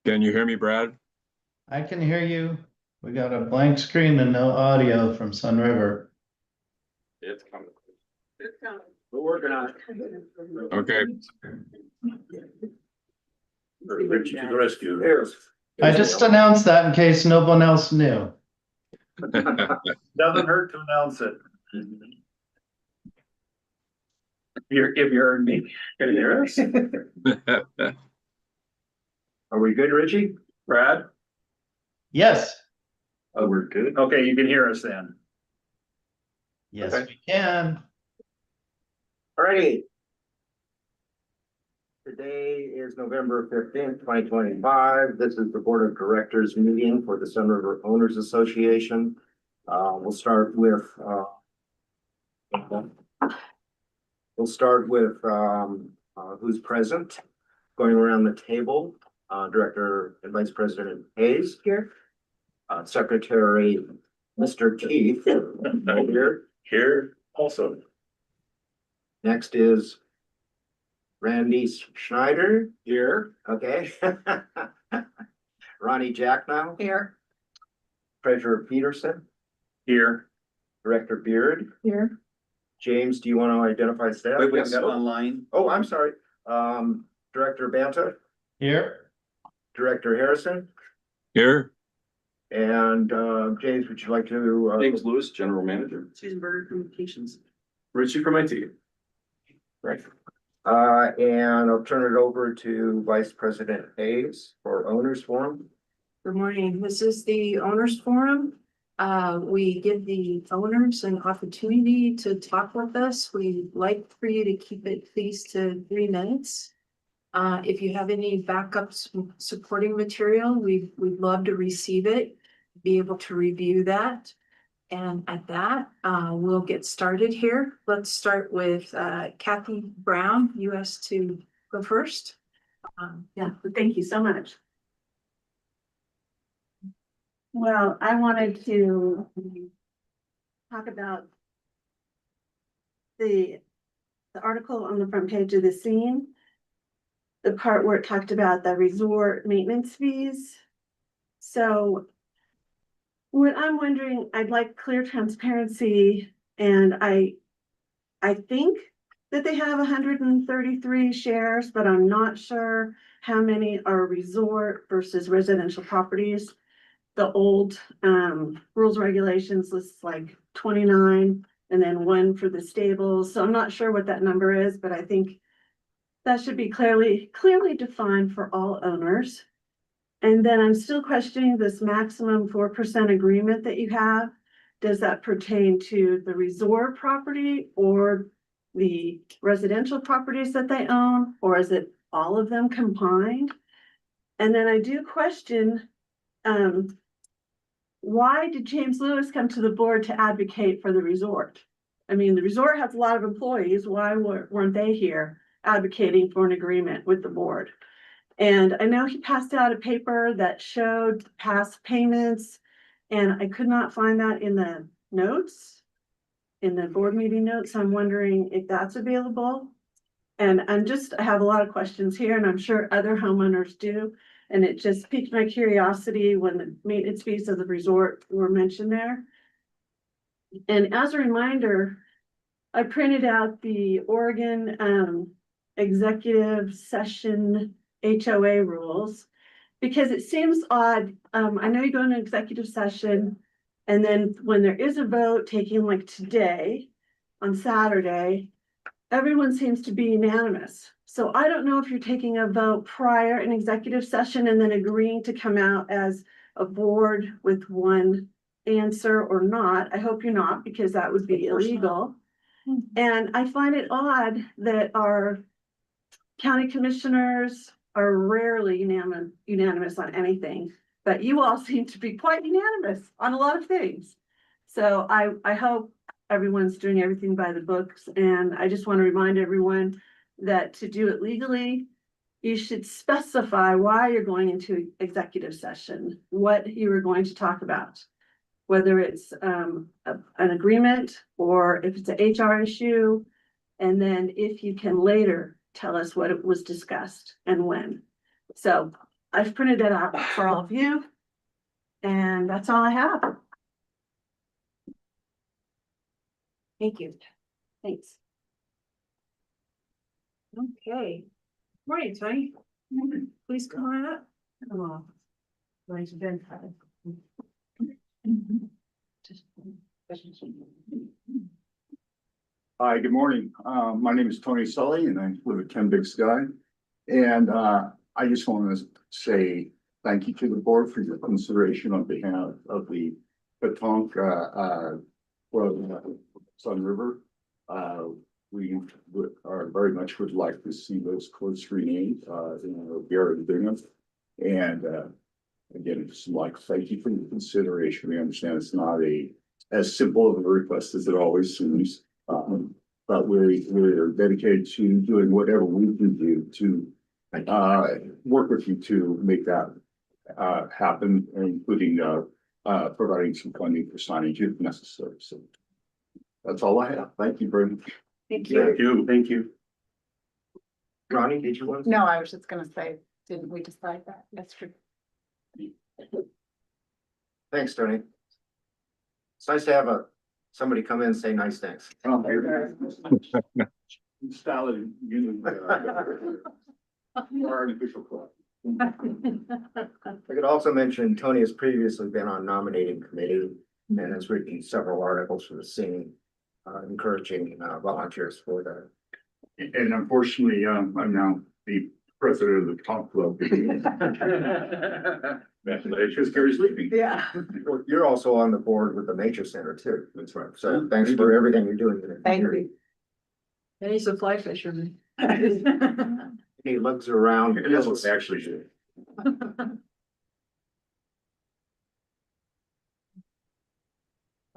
Can you hear me, Brad? I can hear you. We got a blank screen and no audio from Sun River. It's coming. It's coming. We're working on it. Okay. Rich to the rescue. Here's. I just announced that in case no one else knew. Doesn't hurt to announce it. If you heard me, can you hear us? Are we good, Richie? Brad? Yes, Oh, we're good. Okay, you can hear us then. yes, Okay. we can. Alrighty. Today is November 15th, 2025. This is the Board of Directors meeting for the Sun River Owners Association. We'll start with who's present, going around the table. Director and Vice President Hayes here. Secretary Mr. Keith here. Here also. Next is Randy Schneider. Here. Okay. Ronnie Jacknow. Here. Treasurer Peterson. Here. Director Beard. Here. James, do you want to identify staff? Wait, we haven't got it online. Oh, I'm sorry. Director Banta, Here, Director Harrison, Here, and James, would you like to? James Lewis, General Manager. Susan Berger Communications. Richie from IT. Right. And I'll turn it over to Vice President Hayes for Owners Forum. Good morning. This is the Owners Forum. We give the owners an opportunity to talk with us. We'd like for you to keep it please to 3 minutes. If you have any backup supporting material, we'd love to receive it, be able to review that. And at that, we'll get started here. Let's start with Kathy Brown, US to go first. Yeah, thank you so much. Well, I wanted to talk about the article on the front page of the scene. The part where it talked about the resort maintenance fees. So what I'm wondering, I'd like clear transparency, and I think that they have 133 shares, but I'm not sure how many are resort versus residential properties. The old rules regulations lists like 29 and then 1 for the stables. So I'm not sure what that number is, but I think that should be clearly defined for all owners. And then I'm still questioning this maximum 4% agreement that you have. Does that pertain to the resort property or the residential properties that they own, or is it all of them combined? And then I do question, why did James Lewis come to the board to advocate for the resort? I mean, the resort has a lot of employees. Why weren't they here advocating for an agreement with the board? And I know he passed out a paper that showed past payments, and I could not find that in the notes, in the board meeting notes. I'm wondering if that's available. And I have a lot of questions here, and I'm sure other homeowners do. And it just piqued my curiosity when the maintenance fees of the resort were mentioned there. And as a reminder, I printed out the Oregon executive session HOA rules, because it seems odd. I know you go into executive session, and then when there is a vote taking like today on Saturday, everyone seems to be unanimous. So I don't know if you're taking a vote prior in executive session and then agreeing to come out as a board with one answer or not. I hope you're not, because that would be illegal. And I find it odd that our county commissioners are rarely unanimous on anything, but you all seem to be quite unanimous on a lot of things. So I hope everyone's doing everything by the books, and I just want to remind everyone that to do it legally, you should specify why you're going into executive session, what you are going to talk about, whether it's an agreement or if it's an HR issue, and then if you can later tell us what it was discussed and when. So I've printed it out for all of you. And that's all I have. Thank you. Thanks. Okay. Morning, Tony. Please come on up. Hello. Tony's been kind Hi, good morning. My name is Tony Sully and I live at 10 Big Sky. And I just want to say thank you to the board for your consideration on behalf of the Petonka Sun River. We are very much would like to see those courts renamed in Garrett Bingham. And again, just like thank you for your consideration. We understand it's not as simple of a request as it always seems. But we're dedicated to doing whatever we can do to work with you to make that happen, including providing some funding for signage if necessary. So that's all I have. Thank you very much. Thank Thank you. Ronnie, did you want? No, I was just gonna say, didn't we decide that? That's true. Thanks, Tony. It's nice to have somebody come in and say nice things. Style it, our official club. I could also mention Tony has previously been on nominating committee and has written several articles for the scene, encouraging volunteers for that. And unfortunately, I'm now the president of the Top Club. That's just Gary's leaving. Yeah. You're also on the board with the Nature Center too. That's right. So thanks for everything you're doing. today. Thank you. And he's a fly fisherman. He looks around. And that's what's actually good.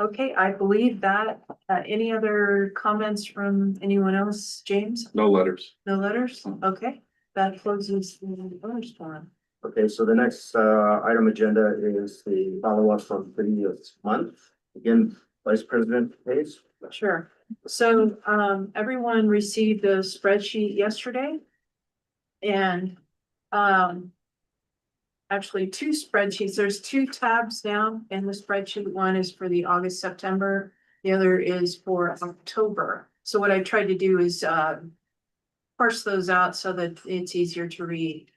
Okay, I believe that, any other comments from anyone else, James? No letters. No letters? Okay, that closes the owners forum. Okay, so the next item agenda is the follow-up from previous month. Again, Vice President Hayes. Sure. So, everyone received a spreadsheet yesterday. And, actually two spreadsheets. There's two tabs now in the spreadsheet. One is for the August, September. The other is for October. So what I tried to do is, parse those out so that it's easier to read.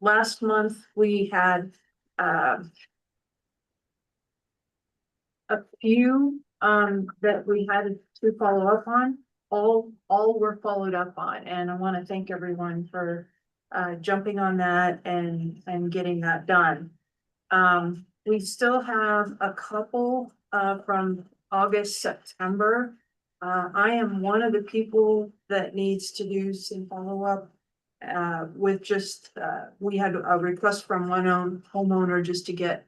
Last month we had, a few that we had to follow up on. All were followed up on, and I want to thank everyone for jumping on that and getting that done. We still have a couple from August, September. I am one of the people that needs to do some follow-up with just we had a request from one homeowner just to get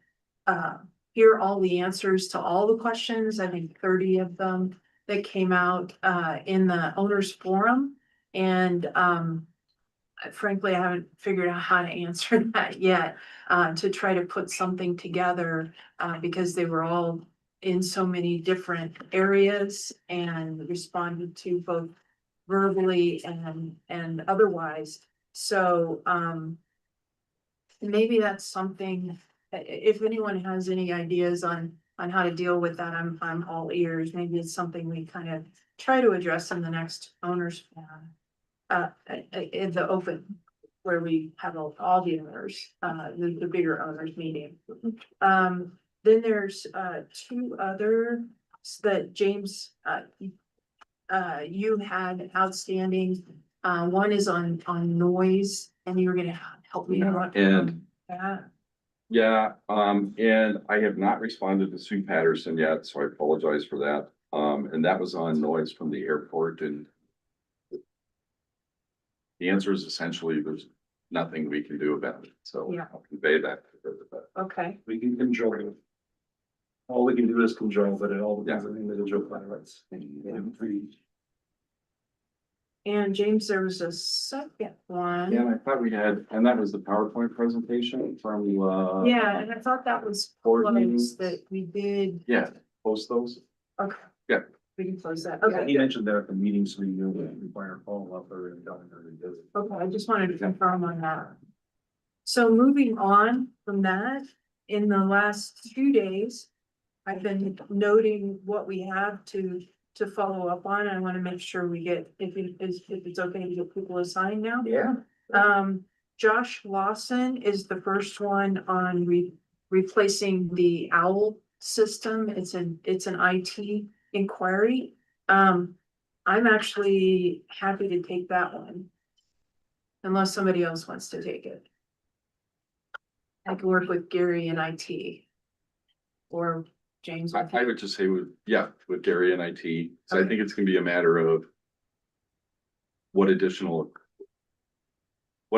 hear all the answers to all the questions. I think 30 of them that came out in the owners forum. And frankly, I haven't figured out how to answer that yet, to try to put something together because they were all in so many different areas and responded to both verbally and otherwise. So maybe that's something, if anyone has any ideas on how to deal with that, I'm all ears. Maybe it's something we kind of try to address in the next owners forum. In the open, where we have all the owners, the bigger owners meeting. Then there's two other that James, you had outstanding. One is on noise, and you were gonna help me out. And That. yeah, and I have not responded to Sue Patterson yet, so I apologize for that. And that was on noise from the airport, and the answer is essentially there's nothing we can do about it, so Yeah. I'll convey that. Okay, We can control it. All we can do is control, but it all depends on individual pilots. and James, there was a second one. Yeah, I thought we had, and that was the PowerPoint presentation from Yeah, and I thought that was Board close meetings. that we did. Yeah, post those. Okay. Yeah. We can close that. He Okay, mentioned there at the meeting, so you require follow-up or revisit. okay, I just wanted to confirm on that. So moving on from that, in the last 2 days, I've been noting what we have to follow up on. I want to make sure we get, if it's okay to get people assigned now. Yeah. Josh Lawson is the first one on replacing the OWL system. It's an IT inquiry. I'm actually happy to take that one. Unless somebody else wants to take it. I can work with Gary in IT. Or James. I would just say with Gary and IT, so I think it's gonna be a matter of what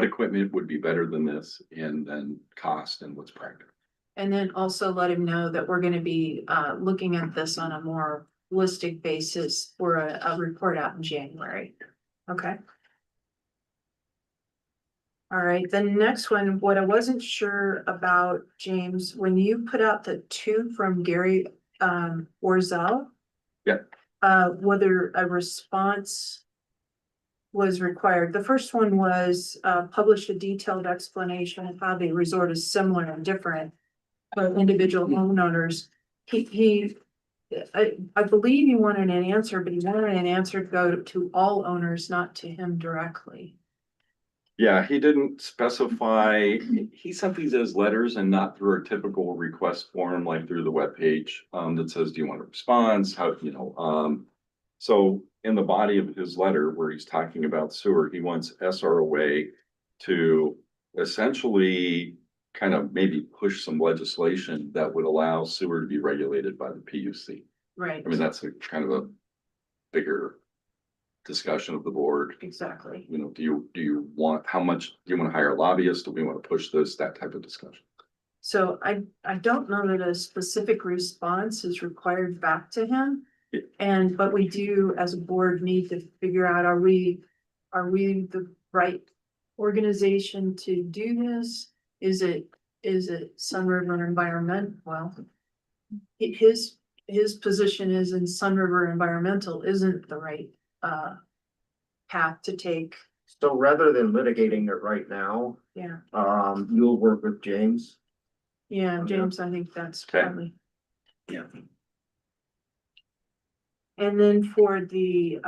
equipment would be better than this, and then cost and what's practical. And then also let him know that we're gonna be looking at this on a more holistic basis for a report out in January. Okay. All right, the next one, what I wasn't sure about, James, when you put out the 2 from Gary Orzel. Yeah. Whether a response was required. The first one was publish a detailed explanation of how the resort is similar and different for individual homeowners. I believe he wanted an answer, but he wanted an answer to go to all owners, not to him directly. Yeah, he didn't specify, he sent these as letters and not through our typical request form, like through the webpage, that says, do you want a response? How, so in the body of his letter where he's talking about sewer, he wants SROA to essentially kind of maybe push some legislation that would allow sewer to be regulated by the PUC. Right. I mean, that's a kind of a bigger discussion of the board. Exactly. Do you want, how much, do you want to hire a lobbyist? Do we want to push this, that type of discussion? So I don't know that a specific response is required back to him. Yeah. But we do, as a board, need to figure out, are we the right organization to do this? Is it Sun River Environment? Well, his position is in Sun River Environmental isn't the right path to take. So rather than litigating it right now, Yeah, you'll work with James. yeah, James, I think that's Okay. probably. Yeah. And then for the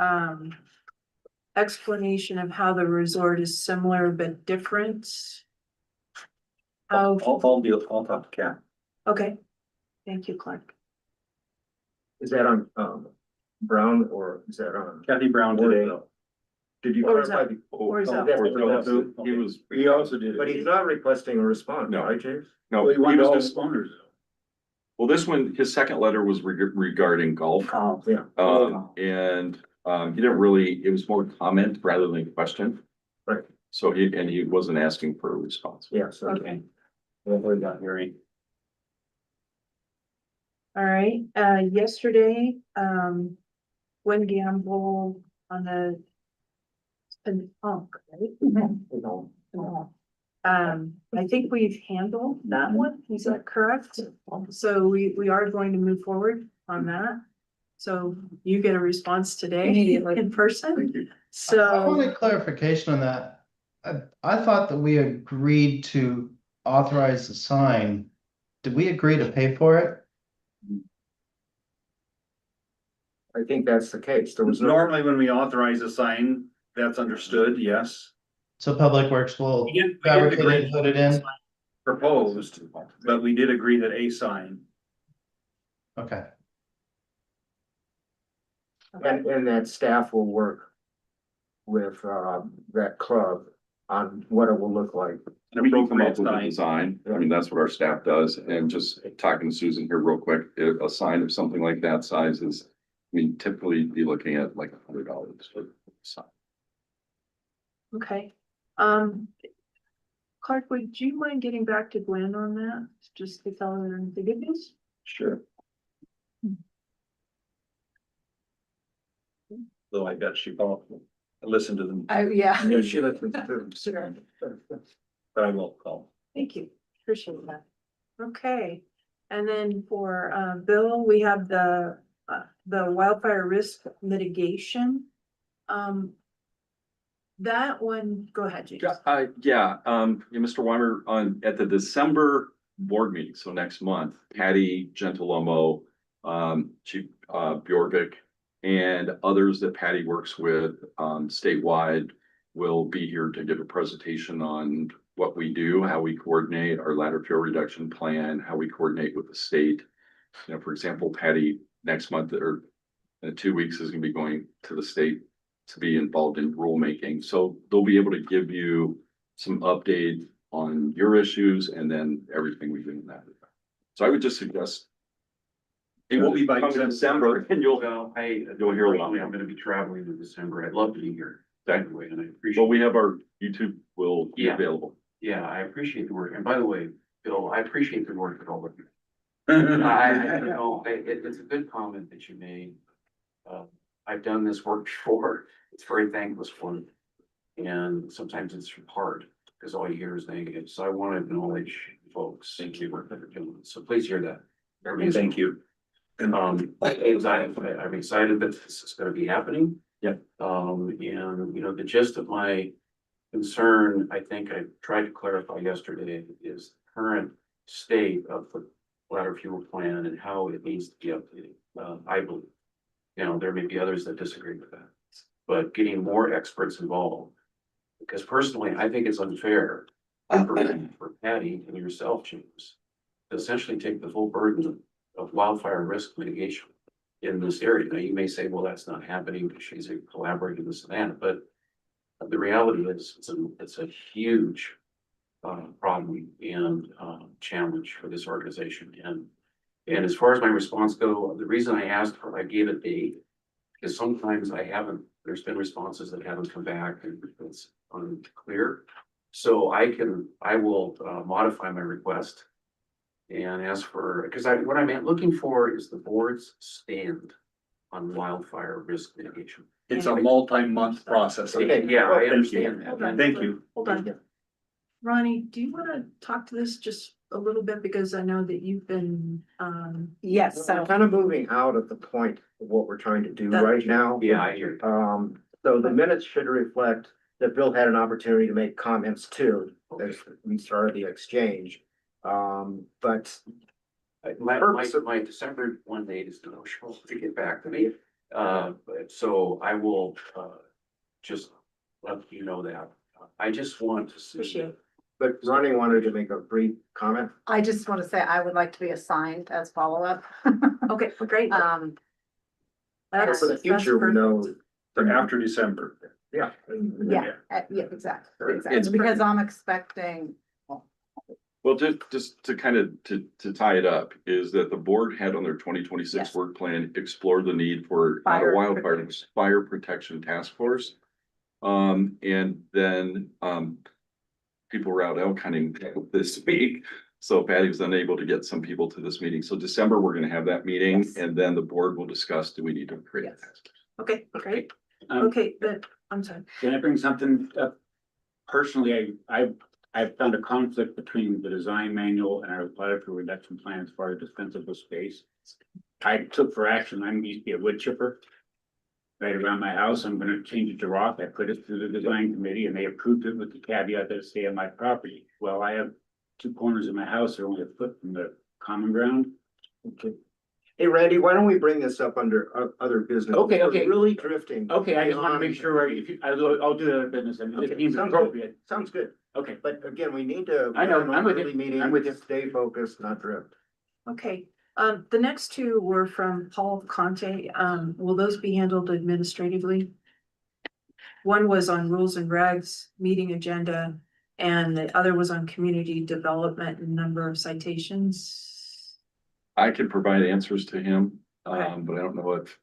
explanation of how the resort is similar but different. How, I'll talk to Kat. okay, thank you, Clark. Is that on, Brown, or is that on? Kathy Brown did it though. Did you Or is clarify? Or is that? He was, He also did But he's not requesting a response, No. right, James? no, he was just, responders. well, this one, his second letter was regarding golf. Oh, yeah. And he didn't really, it was more comment rather than question. Right. So he wasn't asking for a response. Yeah, so. Okay, Hopefully got hearing. all right, yesterday, when Gamble on the. I think we've handled that one, is that correct? So we are going to move forward on that. So you get a response today in person, Thank you. I so. wanted clarification on that. I thought that we agreed to authorize the sign. Did we agree to pay for it? I think that's the case. There was no, Normally, when we authorize a sign, that's understood, yes. So Public Works will We did fabricate agree. it and put it in? Proposed, but we did agree that a sign. Okay. and that staff will work with, that club on what it will look like. And we can come up with a Appropriate design. I mean, that's what our staff does. And just talking to Susan here real quick, a sign of something like that size is, I mean, typically be looking at like $100 for a sign. Okay, Clark, would you mind getting back to Gwen on that, just to tell her the good news? Sure. Though I bet she probably listened to them, Yeah. Yeah, she listens to. Sure. but I will call. Thank you, appreciate that. Okay, and then for Bill, we have the wildfire risk mitigation. that one, go ahead, James. Yeah, Mr. Weimer, at the December board meeting, so next month, Patty Gentilomo, Chief, Bjorvik, and others that Patty works with, statewide will be here to give a presentation on what we do, how we coordinate our ladder fuel reduction plan, how we coordinate with the state. You know, for example, Patty next month or in 2 weeks is gonna be going to the state to be involved in rulemaking. So they'll be able to give you some update on your issues and then everything we do in that. So I would just suggest. It will be by come in December and you'll You'll hear a lot. I'm gonna be traveling in December. I'd love to be here. Anyway, and I Well, appreciate, we have our YouTube will be Yeah. available. yeah, I appreciate the work. And by the way, Bill, I appreciate the work that all of you. It's a good comment that you made. I've done this work before. It's very thankless work. And sometimes it's hard because all you hear is negative. So I want to acknowledge folks. Thank you for what they're doing. So please hear that. Thank you. I'm excited that this is gonna be happening. Yep. And you know, the gist of my concern, I think I tried to clarify yesterday, is the current state of the ladder fuel plan and how it needs to be updated. I believe. You know, there may be others that disagree with that, but getting more experts involved. Because personally, I think it's unfair for Patty and yourself, James, to essentially take the full burden of wildfire risk mitigation in this area. Now, you may say, well, that's not happening because she's a collaborator with Savannah, but the reality is it's a huge problem and challenge for this organization. And as far as my response go, the reason I gave a date is sometimes there's been responses that haven't come back and it's unclear. So I will modify my request and ask for, because what I'm looking for is the board's stand on wildfire risk mitigation. It's a multi-month process. Okay, yeah, I Thank you. understand Hold that. on. Thank you. Hold on. Ronnie, do you want to talk to this just a little bit? Because I know that you've been, Yes, We're so kind of moving out of the point of what we're trying to do That's right now. Yeah, I hear. So the minutes should reflect that Bill had an opportunity to make comments too, as we started the exchange. But My December 1 date is negotiable to get back to me. So I will just let you know that. I just want to see. appreciate it. But Ronnie wanted to make a brief comment. I just want to say I would like to be assigned as follow-up. Okay, great. That's- For the future, we know, For after December. yeah. Yeah, yeah, exactly, It's- exactly, because I'm expecting, Well, just to kind of to tie it up, is that the board had on their 2026 Yes. work plan, explore the need for not a Fire wildfire, protection. fire protection task force. And then, people were out elk hunting this week. So Patty was unable to get some people to this meeting. So December, we're gonna have that meeting Yes. and then the board will discuss, do we need to create a Yes. task force? Okay, great. Um, Okay, I'm sorry. Can I bring something up? Personally, I've found a conflict between the design manual and our ladder fuel reduction plan as far as defensible space. I took for action, I used to be a wood chipper. Right around my house, I'm gonna change it to rock. I put it through the design committee and they approved it with the caveat that it stay on my property. Well, I have two corners of my house, they're only a foot from the common ground. Okay. Hey, Randy, why don't we bring this up under other business? Okay, We're okay. Really drifting. Okay, I just wanna make beyond- sure, if you, I'll do the other business, and if Okay, it seems sounds good. appropriate. Sounds good, Okay, but again, we need to. I know, run I'm with you. early meetings, I'm with you. Stay focused, not drift. Okay, the next two were from Paul Conte. Will those be handled administratively? One was on rules and regs, meeting agenda, and the other was on community development and number of citations. I can provide answers to him, Okay. but I don't know if,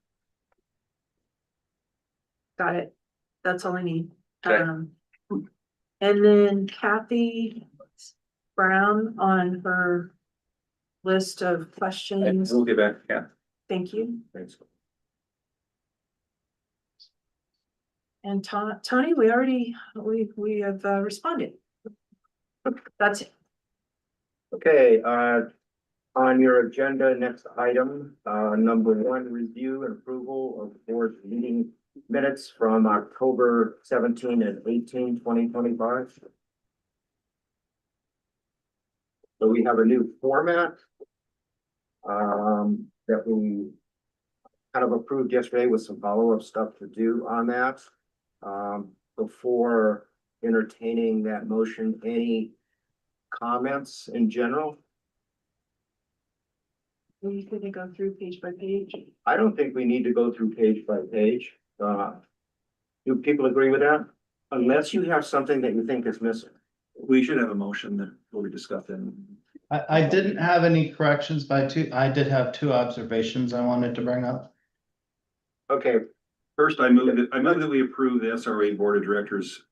Got it. That's all I need. Okay. And then Kathy Brown on her list of questions. We'll get back, yeah. Thank you. Thanks. And Tony, we have responded. That's it. Okay, on your agenda, next item, number one, review and approval of the board's meeting minutes from October 17 and 18, 2025. So we have a new format that we kind of approved yesterday with some follow-up stuff to do on that. Before entertaining that motion, any comments in general? We could go through page by page. I don't think we need to go through page by page. Do people agree with that? Unless you have something that you think is missing. We should have a motion that we discuss it. I didn't have any corrections I did have two observations I wanted to bring up. Okay, First, I move that we approve the SRA Board of Directors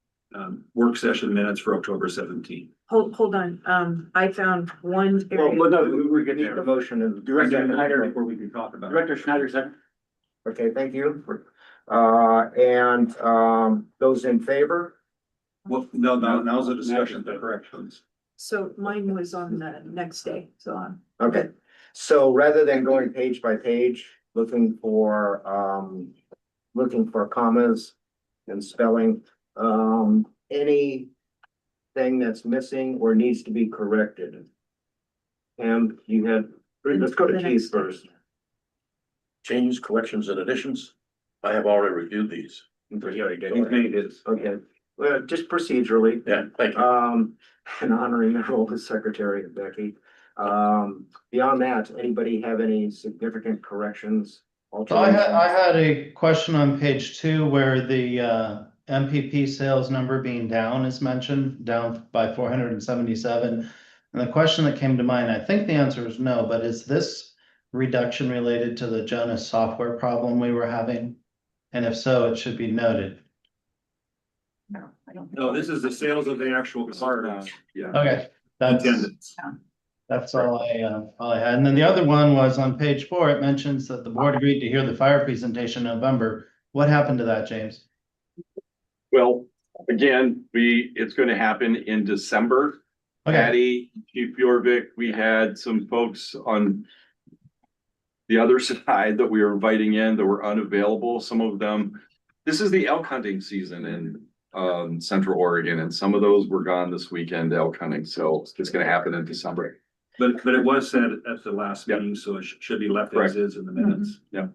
work session minutes for October 17. Hold on, I found one area. no, we were we getting need the there. motion and. Director Schneider, Before we can talk about it. Director Schneider, second. Okay, thank you. Those in favor? Well, no, now's the discussion, the corrections. So mine was on the next day, so on. Okay, so rather than going page by page, looking for commas and spelling, anything that's missing or needs to be corrected. And you had, let's go to The Keith next day. first. Changes, corrections, and additions. I have already reviewed these. He's made his. Okay, well, just procedurally, Yeah, thank you. and honoring the role as secretary of Becky. Beyond that, anybody have any significant corrections? So I had a question on page 2 where the MPP sales number being down is mentioned, down by 477. And the question that came to mind, I think the answer is no, but is this reduction related to the Jonas software problem we were having? And if so, it should be noted. No, I don't. No, this is the sales of the actual cars. Yeah. Okay, that's Attendance. all I had. And then the other one was on page 4, it mentions that the board agreed to hear the fire presentation in November. What happened to that, James? Well, again, it's gonna happen in December. Okay, Patty, Chief Jorvik, we had some folks on the other side that we were inviting in that were unavailable. Some of them, this is the elk hunting season in Central Oregon, and some of those were gone this weekend elk hunting, so it's gonna happen in December. But it was said at the last Yep. meeting, so it should be left Correct. as is in the minutes. Yeah.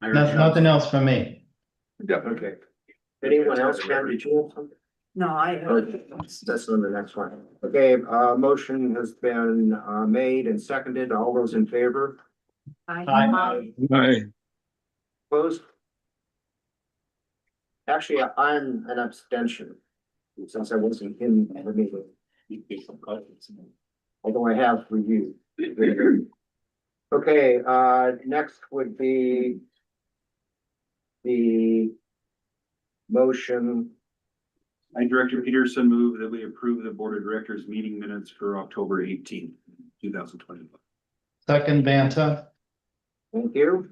nothing else from me. Yeah. Okay. Anyone else, Ken, did you have something? No, That's on the next one. Okay, motion has been made and seconded. All those in favor? Opposed? Actually, I'm an abstention since I wasn't in the meeting. Although I have reviewed. Okay, next would be the motion. I, Director Peterson, move that we approve the Board of Directors meeting minutes for October 18, 2025. Second, Banta. Thank you.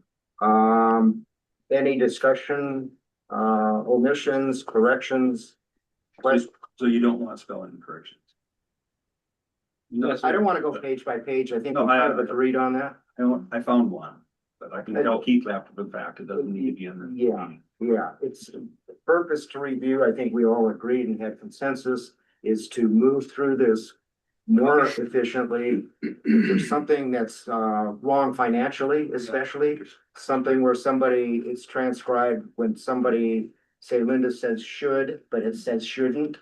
Any discussion, omissions, corrections? Questions? So you don't want spelling corrections? I don't want to go page by page. I think we No, I- kind of agreed on that. I found one, but I can tell Keith after the fact, it doesn't need to be in the. Yeah, it's the purpose to review. I think we all agreed and had consensus is to move through this more efficiently. If there's something that's wrong financially, especially something where it's transcribed when somebody, say Linda says should, but it says shouldn't.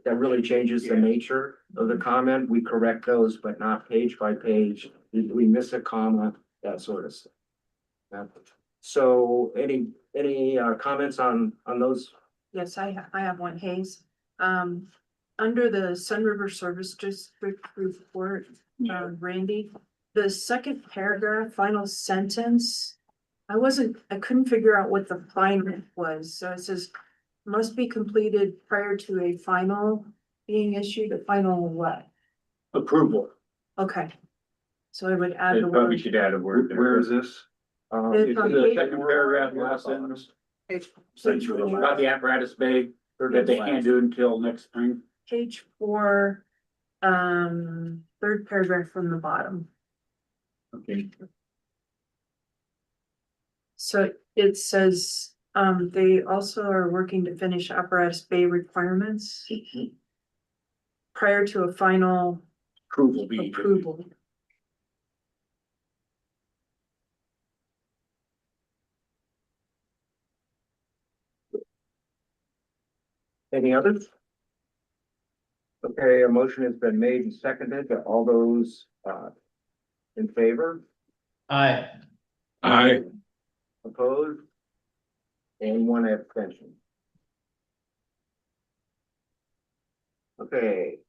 That really changes the nature of the comment. We correct those, but not page by page. We miss a comma, that sort of stuff. So any comments on those? Yes, I have one, Hayes. Under the Sun River Service District report, Randy, the second paragraph, final sentence. I couldn't figure out what the final was, so it says must be completed prior to a final being issued, a final what? Approval. Okay. So I would add the Probably word. should add a word there. Where is this? It's on The page- second paragraph, last sentence. Page- About the apparatus bay that they can't do until next spring. Page 4, third paragraph from the bottom. Okay. So it says, They also are working to finish apparatus bay requirements prior to a final Approval be. approval. Any others? Okay, a motion has been made and seconded. All those, in favor, Aye. Aye. opposed? And one abstention. Okay.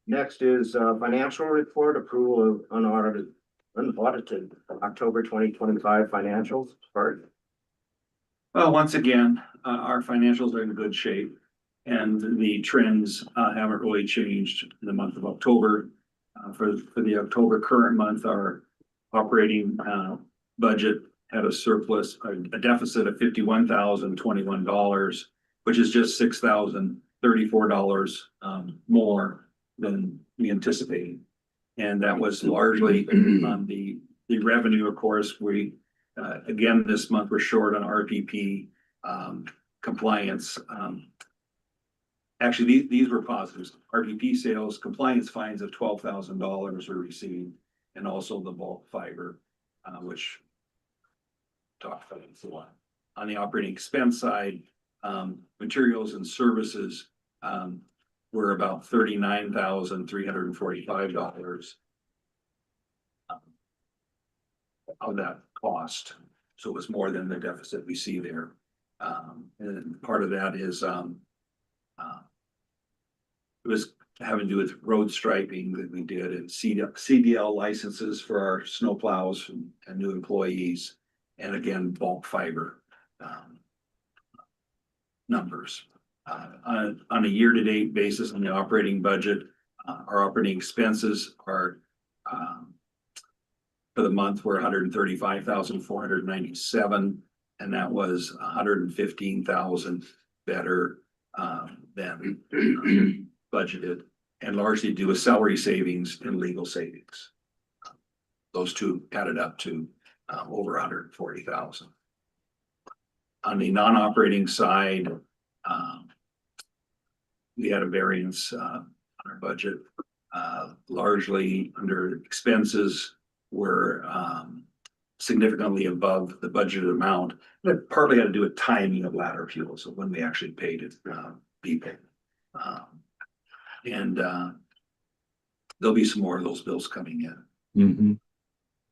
Next is, financial report, approval of unaudited October 2025 financials. Bart? Well, once again, our financials are in good shape. And the trends haven't really changed in the month of October. For the October current month, our operating budget had a surplus, a deficit of $51,021, which is just $6,034 more than we anticipated. And that was largely on the revenue. Of course, we again this month we're short on RPP compliance. Actually, these were positives. RPP sales, compliance fines of $12,000 were received, and also the bulk fiber, which talked about before. On the operating expense side, materials and services were about $39,345 of that cost. So it was more than the deficit we see there. And part of that is it was having to do with road striping that we did, and CDL licenses for our snowplows and new employees, and again, bulk fiber numbers. On a year-to-date basis on the operating budget, our operating expenses are for the month were $135,497, and that was $115,000 better than budgeted, and largely due to salary savings and legal savings. Those two added up to over $140,000. On the non-operating side, we had a variance on our budget, largely under expenses were significantly above the budgeted amount. That partly had to do with timing of ladder fuel, so when we actually paid it, people. And there'll be some more of those bills coming in.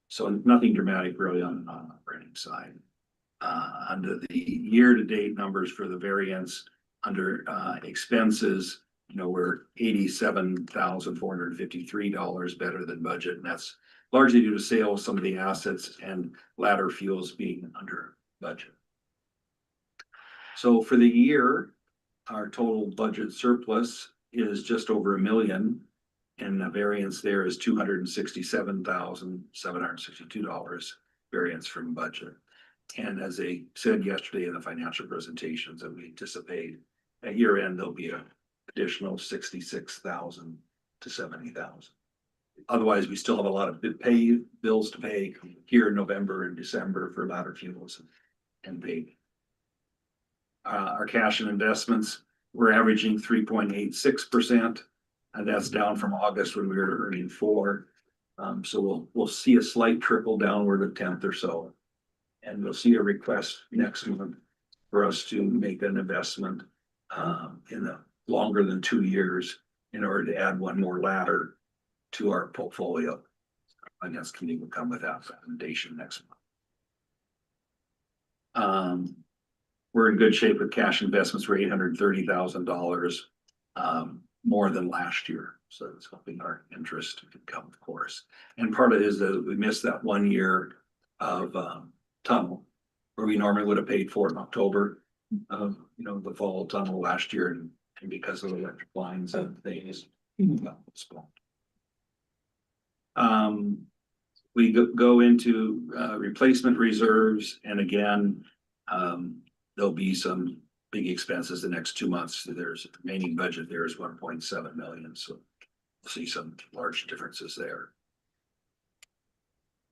So nothing dramatic really on the non-operating side. Under the year-to-date numbers for the variance under expenses, we're $87,453 better than budget, and that's largely due to sale of some of the assets and ladder fuels being under budget. So for the year, our total budget surplus is just over $1 million, and the variance there is $267,762 variance from budget. And as I said yesterday in the financial presentations, that we anticipate at year end there'll be an additional 66,000 to 70,000. Otherwise, we still have a lot of bills to pay here in November and December for ladder fuels and pay. Our cash and investments, we're averaging 3.86%, and that's down from August when we were earning 4%. So we'll see a slight trickle downward, a tenth or so, and we'll see a request next month for us to make an investment in the longer than 2 years in order to add one more ladder to our portfolio. I guess committee will come with that recommendation next month. We're in good shape with cash investments. We're $830,000 more than last year. So it's helping our interest income, of course. And part of it is that we missed that 1 year of tunnel where we normally would have paid for it in October. The fall tunnel last year, and because of electric lines and things, we go into replacement reserves, and again, there'll be some big expenses the next 2 months. There's remaining budget there is 1.7 million, so we'll see some large differences there.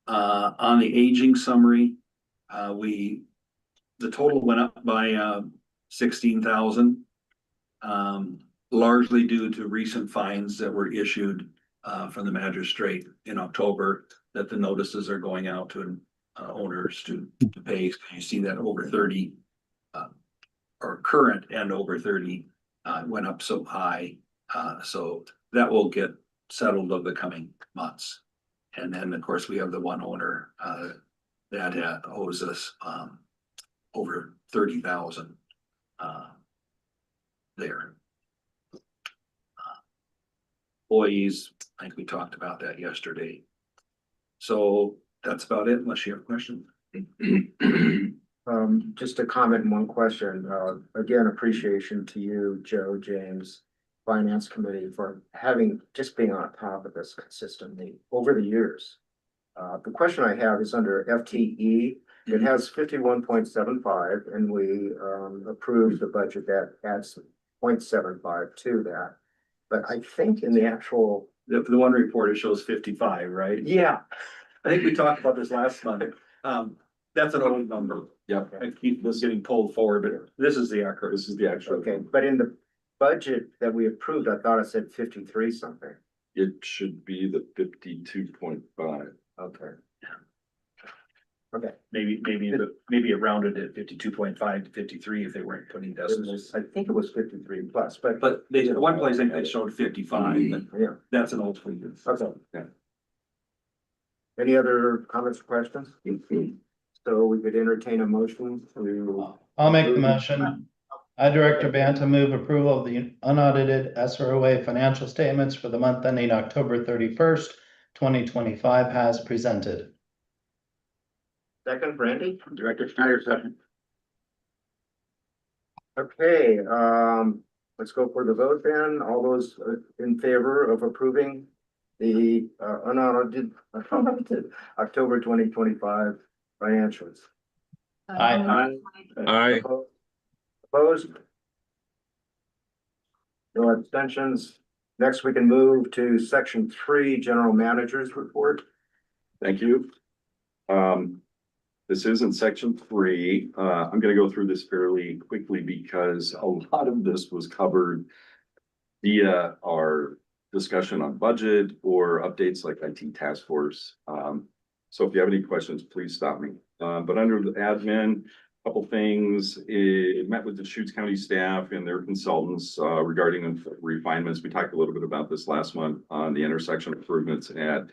On the aging summary, we the total went up by 16,000. Largely due to recent fines that were issued from the magistrate in October, that the notices are going out to owners to pay. You see that over 30 or current and over 30 went up so high. So that will get settled over the coming months. And then, of course, we have the one owner that owes us over 30,000 there. Employees, I think we talked about that yesterday. So that's about it, unless you have a question. Just to comment on one question, again, appreciation to you, Joe, James, Finance Committee for just being on top of this consistently over the years. The question I have is under FTE, it has 51.75 and we approved the budget that adds 0.75 to that. But I think in the actual. The one report, it shows 55, right? Yeah. I think we talked about this last month. That's an old number. Yep. I keep this getting pulled forward, but this is the accurate. This is the actual. Okay, but in the budget that we approved, I thought it said 53 something. It should be the 52.5. Okay. Okay, Maybe it rounded at 52.5 to 53 if they weren't putting decimals. I think it was 53 plus, but But they, one place I think they showed 55, but yeah, that's an old figure. okay. Yeah. Any other comments or questions? So we could entertain a motion to. I'll make the motion. I, Director Banta, move approval of the unaudited SROA financial statements for the month ending October 31st, 2025 as presented. Second, Brandy? Director Schneider, second. Okay, let's go for the vote then. All those in favor of approving the unaudited October 2025 financials? Aye. Aye. Opposed? No abstentions. Next, we can move to section 3, general manager's report. Thank you. This is in section 3. I'm gonna go through this fairly quickly because a lot of this was covered via our discussion on budget or updates like IT task force. So if you have any questions, please stop me. But under the admin, a couple things, it met with the Deschutes County staff and their consultants regarding refinements. We talked a little bit about this last month on the intersection improvements at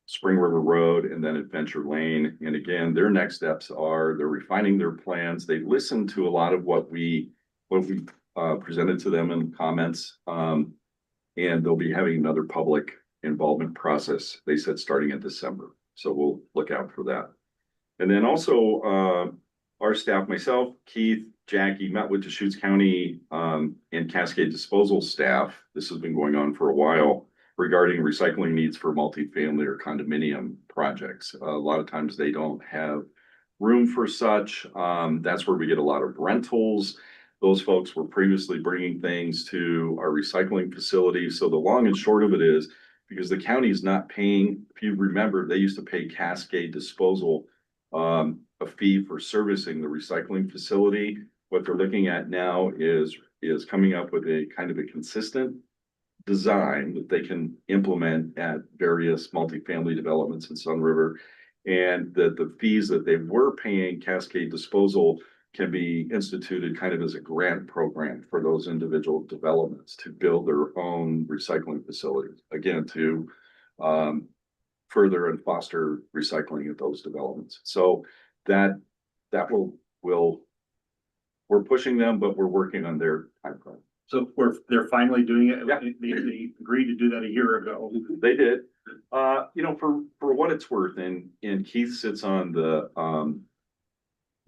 Spring River Road and then Adventure Lane. And again, their next steps are they're refining their plans. They listened to a lot of what we presented to them in comments. And they'll be having another public involvement process, they said, starting in December. So we'll look out for that. And then also our staff, myself, Keith, Jackie, met with Deschutes County and Cascade Disposal staff. This has been going on for a while regarding recycling needs for multifamily or condominium projects. A lot of times they don't have room for such. That's where we get a lot of rentals. Those folks were previously bringing things to our recycling facility. So the long and short of it is, because the county is not paying, if you remember, they used to pay Cascade Disposal a fee for servicing the recycling facility. What they're looking at now is coming up with a kind of a consistent design that they can implement at various multifamily developments in Sun River. And that the fees that they were paying Cascade Disposal can be instituted kind of as a grant program for those individual developments to build their own recycling facilities. Again, to further and foster recycling at those developments. So that we're pushing them, but we're working on their timeframe. So they're finally doing it. Yeah. They agreed to do that a year ago. They did. You know, for what it's worth, and Keith sits on the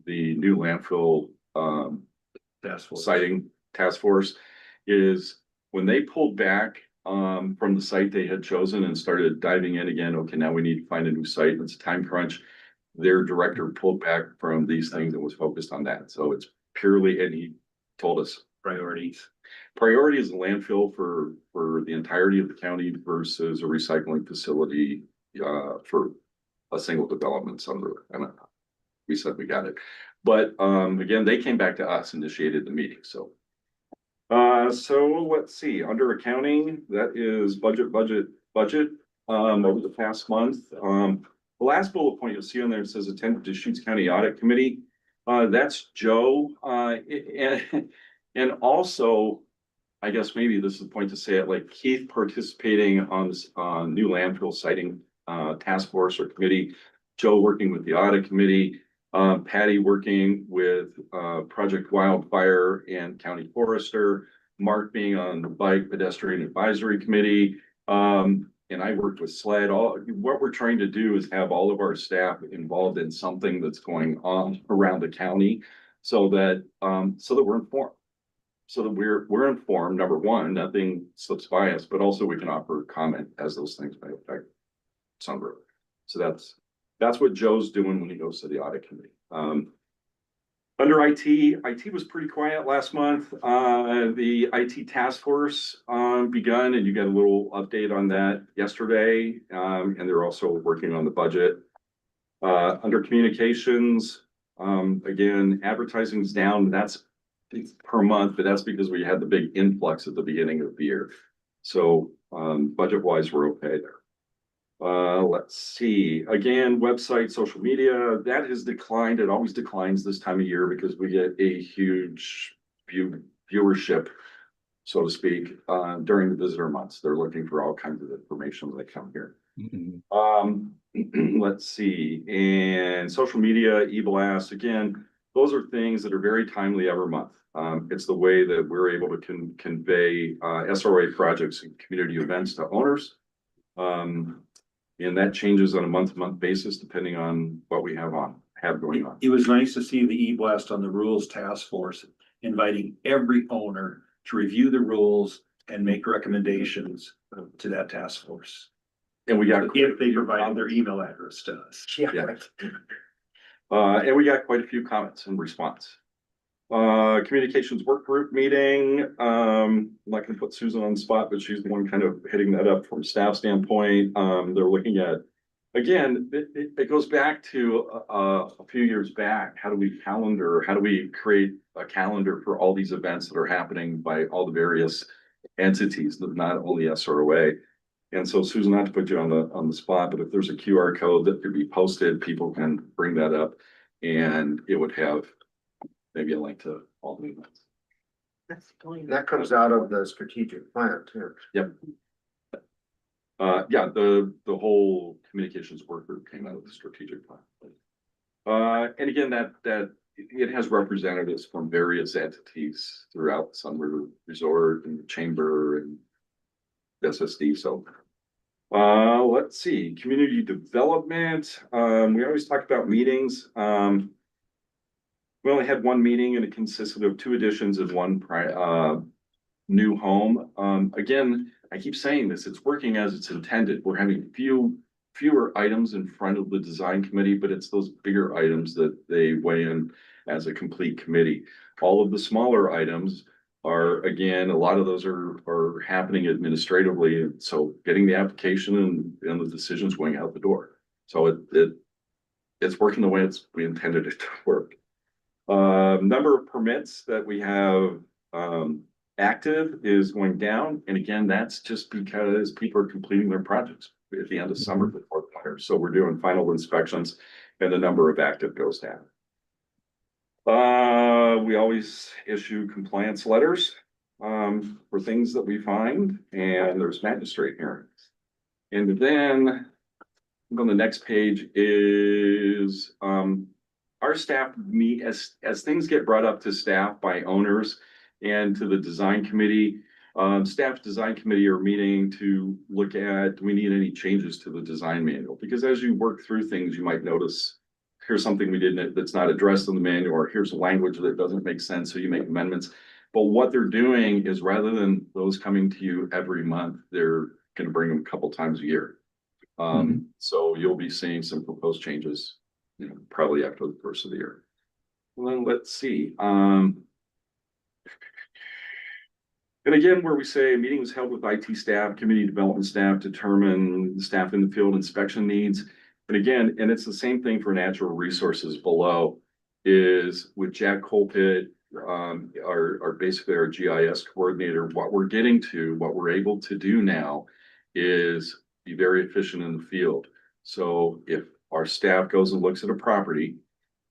new landfill Task force. siting task force, is when they pulled back from the site they had chosen and started diving in again, okay, now we need to find a new site, it's a time crunch. Their director pulled back from these things and was focused on that. So it's purely, and he told us Priorities. priority is a landfill for the entirety of the county versus a recycling facility for a single development somewhere. we said we got it. But, again, they came back to us, initiated the meeting, so. So let's see, under accounting, that is budget, over the past month. The last bullet point you'll see on there, it says attended Deschutes County Audit Committee. That's Joe, and also, I guess maybe this is the point to say it, like Keith participating on this, new landfill siting, task force or committee, Joe working with the audit committee, Patty working with, Project Wildfire and County Forester, Mark being on the Bike Pedestrian Advisory Committee, and I worked with SLED. What we're trying to do is have all of our staff involved in something that's going on around the county so that we're informed. So that we're informed, number one, nothing slips by us, but also we can offer comment as those things may affect Sunbrook. So that's what Joe's doing when he goes to the audit committee. Under IT was pretty quiet last month. The IT task force begun, and you got a little update on that yesterday. And they're also working on the budget. Under communications, again, advertising's down. That's per month, but that's because we had the big influx at the beginning of the year. So budget wise, we're okay there. Let's see, again, website, social media, that has declined. It always declines this time of year because we get a huge viewership, so to speak, during the visitor months. They're looking for all kinds of information when they come here. Let's see, and social media, e-blast, again, those are things that are very timely every month. It's the way that we're able to convey SRA projects and community events to owners. And that changes on a month-to-month basis, depending on what we have going on. It was nice to see the e-blast on the rules task force, inviting every owner to review the rules and make recommendations to that task force. And we got, If they provided their email address to us. Yeah. And we got quite a few comments in response. Communications work group meeting. I'm not gonna put Susan on the spot, but she's the one kind of hitting that up from staff standpoint. They're looking at, again, it goes back to a few years back. How do we create a calendar for all these events that are happening by all the various entities, not only SROA? And so Susan, not to put you on the spot, but if there's a QR code that could be posted, people can bring that up and it would have maybe a link to all the events. That comes out of the strategic plan too. Yep. Yeah, the whole communications work group came out of the strategic plan. And again, that it has representatives from various entities throughout Sun River Resort and the Chamber and SSD. So let's see, community development. We always talk about meetings. We only had one meeting and it consisted of 2 additions and 1 new home. Again, I keep saying this, it's working as it's intended. We're having fewer items in front of the design committee, but it's those bigger items that they weigh in as a complete committee. All of the smaller items are, again, a lot of those are happening administratively. So getting the application and the decisions going out the door. So it's working the way we intended it to work. Number of permits that we have active is going down. And again, that's just because people are completing their projects at the end of summer before the winter. So we're doing final inspections and the number of active goes down. We always issue compliance letters for things that we find, and there's magistrate hearings. And then on the next page is our staff meet as things get brought up to staff by owners and to the design committee. Staff design committee are meeting to look at, do we need any changes to the design manual? Because as you work through things, you might notice, here's something we didn't, that's not addressed in the manual, or here's a language that doesn't make sense, so you make amendments. But what they're doing is, rather than those coming to you every month, they're gonna bring them a couple times a year. So you'll be seeing some proposed changes, probably after the first of the year. Well, let's see. And again, where we say a meeting was held with IT staff, community development staff, determine the staff in the field inspection needs. And again, and it's the same thing for natural resources below, is with Jack Colpit, basically our GIS coordinator, what we're able to do now is be very efficient in the field. So if our staff goes and looks at a property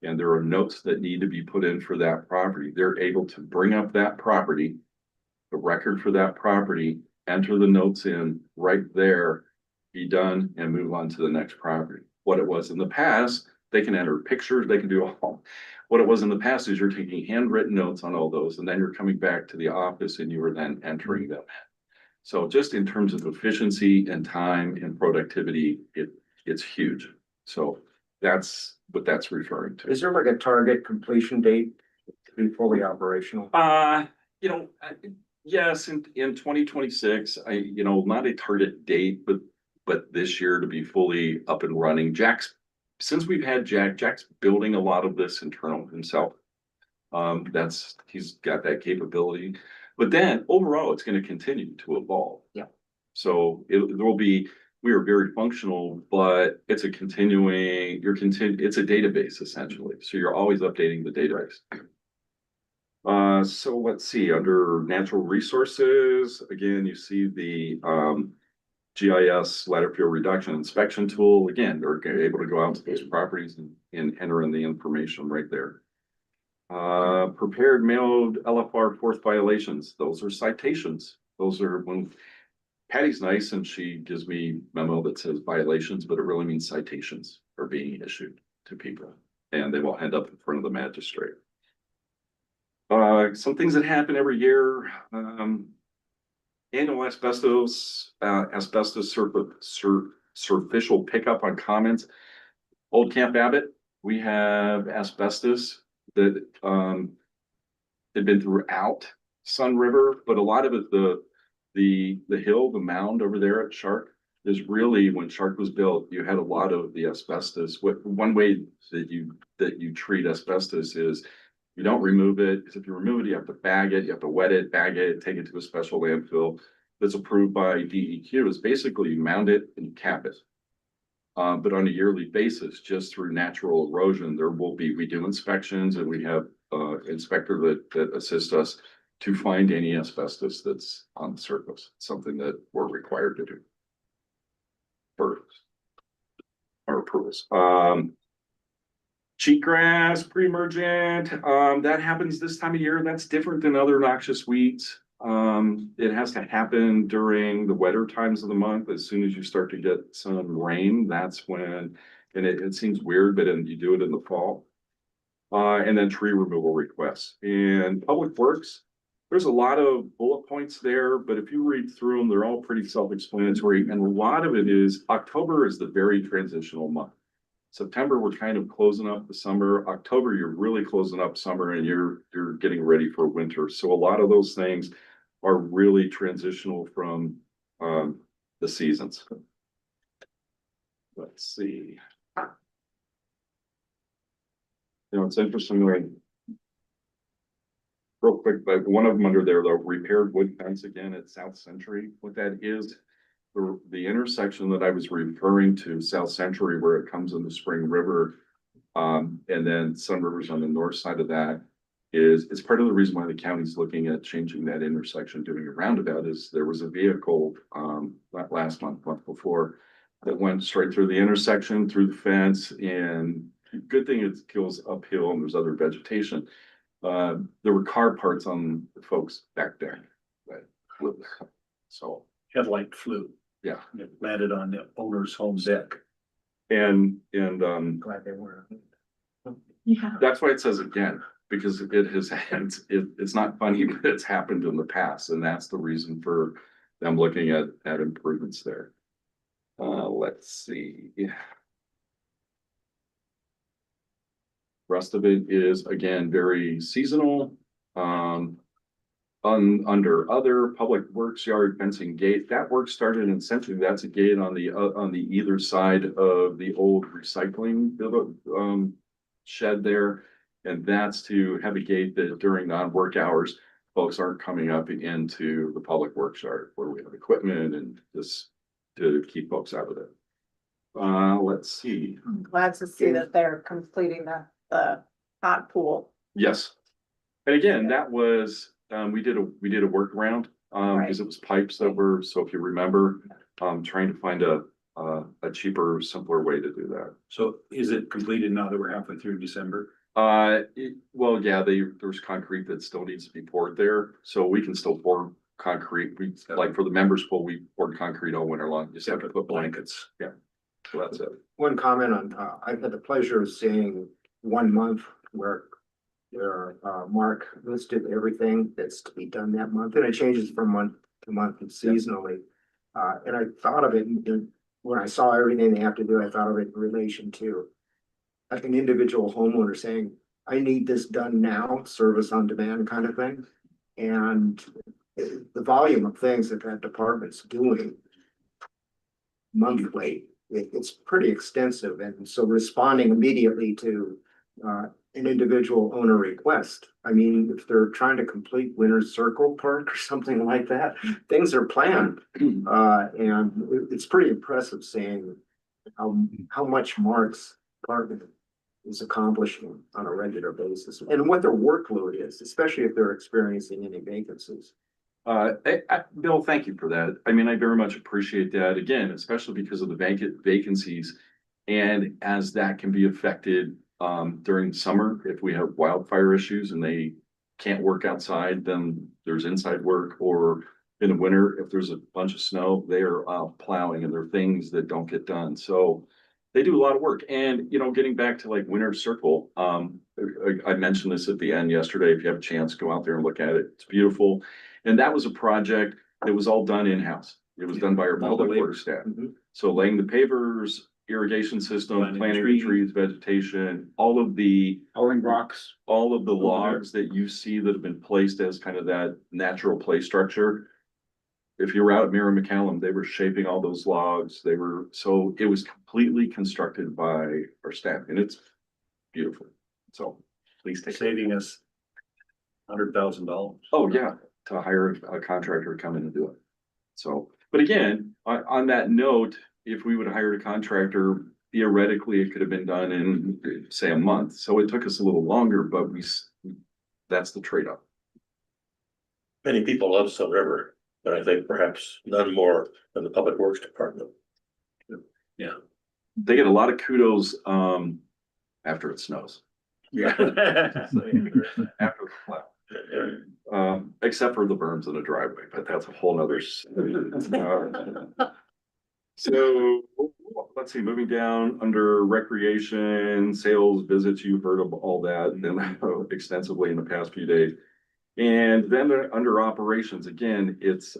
and there are notes that need to be put in for that property, they're able to bring up that property, the record for that property, enter the notes in right there, be done, and move on to the next property. What it was in the past, they can enter pictures, they can do all. What it was in the past is you're taking handwritten notes on all those, and then you're coming back to the office and you are then entering them. So just in terms of efficiency and time and productivity, it's huge. So that's what that's referring to. Is there like a target completion date to be fully operational? You know, yes, in 2026, not a target date, but this year to be fully up and running. Since we've had Jack's building a lot of this internal himself. He's got that capability, but then overall, it's going to continue to evolve. Yeah. So we are very functional, but it's it's a database essentially. So you're always updating the database. So let's see, under natural resources, again, you see the, GIS ladder field reduction inspection tool. Again, they're able to go out to those properties and enter in the information right there. Prepared mailed LFR fourth violations. Those are citations. Those are when Patty's nice and she gives me memo that says violations, but it really means citations are being issued to people and they will end up in front of the magistrate. Some things that happen every year, annual asbestos surficial pickup on comments. Old Camp Abbott, we have asbestos that had been throughout Sun River, but a lot of it, the hill, the mound over there at Shark is really, when Shark was built, you had a lot of the asbestos. One way that you treat asbestos is you don't remove it, because if you remove it, you have to bag it, you have to wet it, bag it, take it to a special landfill that's approved by DEQ. Is basically you mound it and cap it. But on a yearly basis, just through natural erosion, we do inspections and we have inspector that assist us to find any asbestos that's on the surface, something that we're required to do for our approvals. Cheatgrass, pre-emergent, that happens this time of year. That's different than other noxious weeds. It has to happen during the wetter times of the month. As soon as you start to get some rain, that's when, and it seems weird, but you do it in the fall. And then tree removal requests. And Public Works, there's a lot of bullet points there, but if you read through them, they're all pretty self-explanatory. And a lot of it is, October is the very transitional month. September, we're kind of closing up the summer. October, you're really closing up summer and you're getting ready for winter. So a lot of those things are really transitional from the seasons. Let's see. It's interesting, like, real quick, like one of them under there, the repaired wood fence again at South Century. What that is, the intersection that I was referring to, South Century, where it comes into Spring River, and then Sun River's on the north side of that, it's part of the reason why the county's looking at changing that intersection, doing a roundabout. Is there was a vehicle last month before, that went straight through the intersection, through the fence, and good thing it goes uphill and there's other vegetation. There were car parts on the folks back there. So Headlight flew. yeah, And it landed on the owner's home deck. and Glad they weren't. Yeah. that's why it says again, because it's not funny, but it's happened in the past, and that's the reason for them looking at improvements there. Let's see. Rest of it is again very seasonal. Under other public works, yard fencing, gate, that work started, and essentially that's a gate on the either side of the old recycling shed there. And that's to have a gate that during non-work hours, folks aren't coming up into the public works yard where we have equipment, and just to keep folks out of it. Let's see. I'm glad to see that they're completing the hot pool. Yes. And again, that was, we did a workaround, Right. because it was pipes that were, so if you remember, trying to find a cheaper, simpler way to do that. So is it completed now that we're halfway through December? Well, yeah, there's concrete that still needs to be poured there, so we can still pour concrete. We, like for the members pool, we poured concrete all winter long. You just have to put blankets. Yeah. So that's it. One comment on, I've had the pleasure of seeing 1 month where Mark listed everything that's to be done that month, and it changes from month to month and seasonally. And I thought of it, and when I saw everything they have to do, I thought of it in relation to like an individual homeowner saying, I need this done now, service on demand kind of thing. And the volume of things that that department's doing monthly, it's pretty extensive. And so responding immediately to an individual owner request. I mean, if they're trying to complete Winter's Circle Park or something like that, things are planned. And it's pretty impressive seeing how much Mark's department is accomplishing on a regular basis and what their workload is, especially if they're experiencing any vacancies. Bill, thank you for that. I mean, I very much appreciate that. Again, especially because of the vacancies. And as that can be affected during summer, if we have wildfire issues and they can't work outside, then there's inside work. Or in the winter, if there's a bunch of snow, they are plowing, and there are things that don't get done. So they do a lot of work. And, you know, getting back to like Winter Circle, I mentioned this at the end yesterday. If you have a chance, go out there and look at it. It's beautiful. And that was a project that was all done in-house. It was done by our public works staff. So laying the pavers, irrigation system, planting the trees, vegetation, all of the rocks. all of the logs that you see that have been placed as kind of that natural play structure. If you were out at Mira McCallum, they were shaping all those logs. So it was completely constructed by our staff, and it's beautiful. So please take it. Saving us $100,000. Oh, yeah, to hire a contractor to come in and do it. So, but again, on that note, if we would have hired a contractor, theoretically, it could have been done in, say, a month. So it took us a little longer, but that's the trade-off. Many people love Sun River, but I think perhaps none more than the Public Works Department. They get a lot of kudos after it snows. Yeah. After the plow. Except for the berms in the driveway, but that's a whole nother. So let's see, moving down under recreation, sales, visits, you've heard of all that extensively in the past few days. And then under operations, again, it's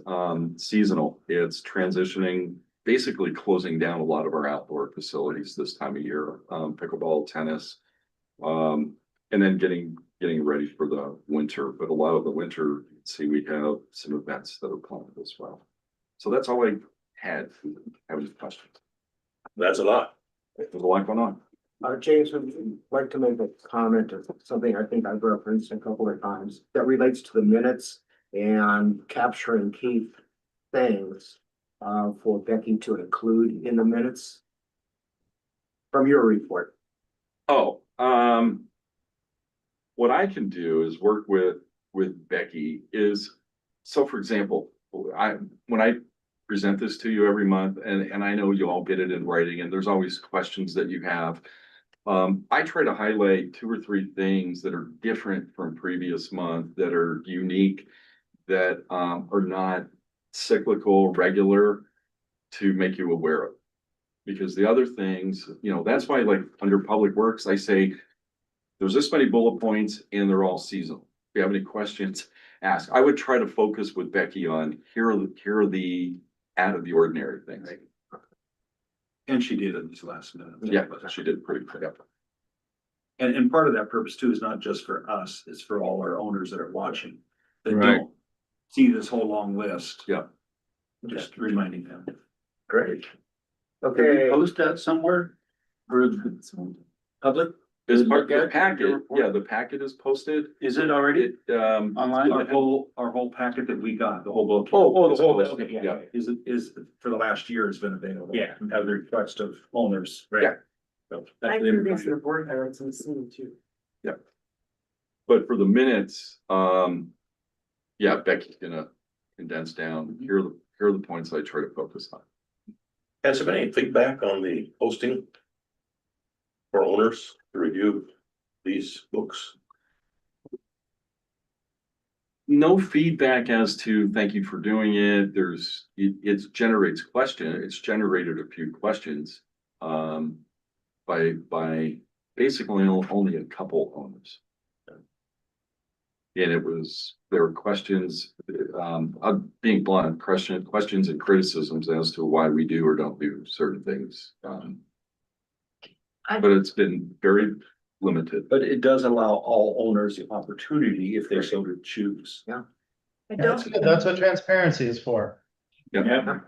seasonal. It's transitioning, basically closing down a lot of our outdoor facilities this time of year, pickleball, tennis, and then getting ready for the winter. But a lot of the winter, see, we have some events that are planned as well. So that's all I had. Have any questions? That's a lot. There's a lot going on. James, would you like to make a comment of something I think I've referenced a couple of times that relates to the minutes and capturing key things for Becky to include in the minutes from your report? Oh, what I can do is work with Becky is, so for example, when I present this to you every month, and I know you all get it in writing, and there's always questions that you have. I try to highlight 2 or 3 things that are different from previous month, that are unique, that are not cyclical, regular, to make you aware of. Because the other things, you know, that's why, like under Public Works, I say there's this many bullet points and they're all seasonal. If you have any questions, ask. I would try to focus with Becky on here are the out of the ordinary things. And she did in these last minutes. Yeah, she did pretty good. And part of that purpose too is not just for us, it's for all our owners that are watching. That Right. don't see this whole long list. Yeah. Just reminding them. Great. Can we Okay, post that somewhere for the public? As part of Look the at packet, your report. yeah, the packet is posted. Is it already online? Our whole packet that we got, the whole book. Oh, the is whole, posted. okay, yeah. Is for the last year has been available. Yeah. At the request of owners. Right. Yeah. So I that's agree the with information. board merits and scene too. But for the minutes, yeah, Becky's gonna condense down, here are the points I try to focus on. Has there been any feedback on the posting? For owners to review these books? No feedback as to, thank you for doing it, it generates it's generated a few questions. By basically only a couple owners. And there were questions, I'm being blunt, questions and criticisms as to why we do or don't do certain things. But it's been very limited. But it does allow all owners the opportunity if they so to choose. I That's don't, good. That's what transparency is for. Yeah.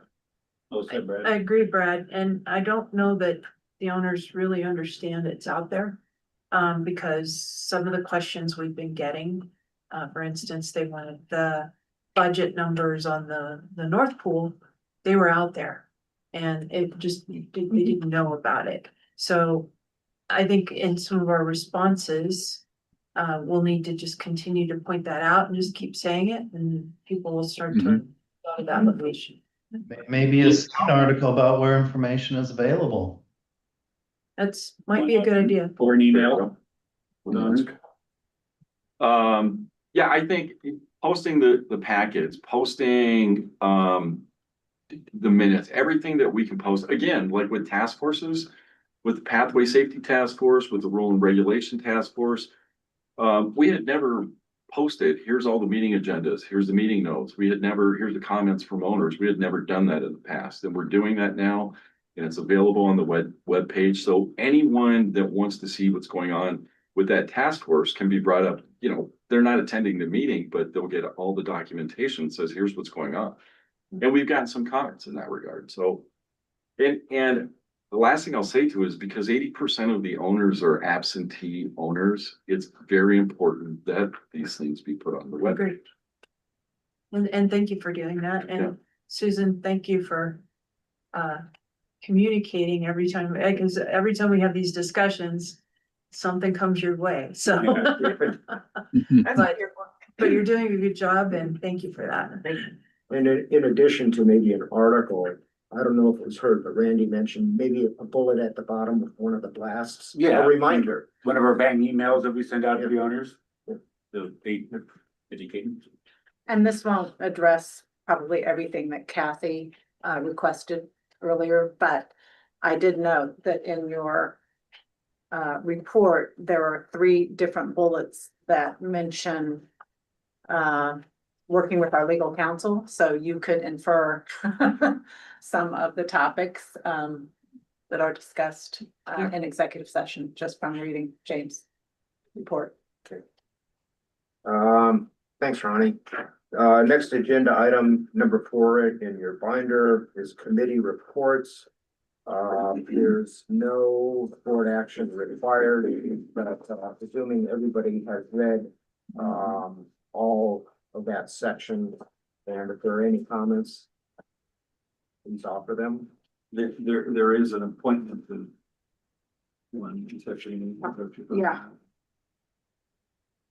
Oh, said Brad. I agree, Brad, and I don't know that the owners really understand it's out there. Because some of the questions we've been getting, for instance, they wanted the budget numbers on the North Pool, they were out there. And it just, they didn't know about it. So I think in some of our responses, we'll need to just continue to point that out and just keep saying it, and people will start to go to that location. Maybe a scene article about where information is available. That's, might be a good idea. Or an email. Yeah, I think posting the packets, posting, the minutes, everything that we can post, again, like with task forces, with the Pathway Safety Task Force, with the Rule and Regulation Task Force, we had never posted, here's all the meeting agendas, here's the meeting notes. Here's the comments from owners. We had never done that in the past, and we're doing that now. And it's available on the web page. So anyone that wants to see what's going on with that task force can be brought up. You know, they're not attending the meeting, but they'll get all the documentation that says, here's what's going on. And we've gotten some comments in that regard. So, and the last thing I'll say too is because 80% of the owners are absentee owners, it's very important that these things be put on the web. Great. And thank you for doing that. Yeah. And Susan, thank you for communicating every time, because every time we have these discussions, something comes your way, so. But you're doing a good job, and thank you for that. And in addition to maybe an article, I don't know if it was heard, but Randy mentioned maybe a bullet at the bottom of one of the blasts. Yeah. A reminder. One of our bang emails that we send out to the owners. They educate. And this won't address probably everything that Kathy requested earlier, but I did note that in your report, there are 3 different bullets that mention working with our legal counsel, so you could infer some of the topics that are discussed in executive session just from reading James' report. Thanks, Ronnie. Next agenda item number 4 in your binder is committee reports. There's no board action required, but presuming everybody has read all of that section, and if there are any comments, please offer them. There is an appointment. Yeah.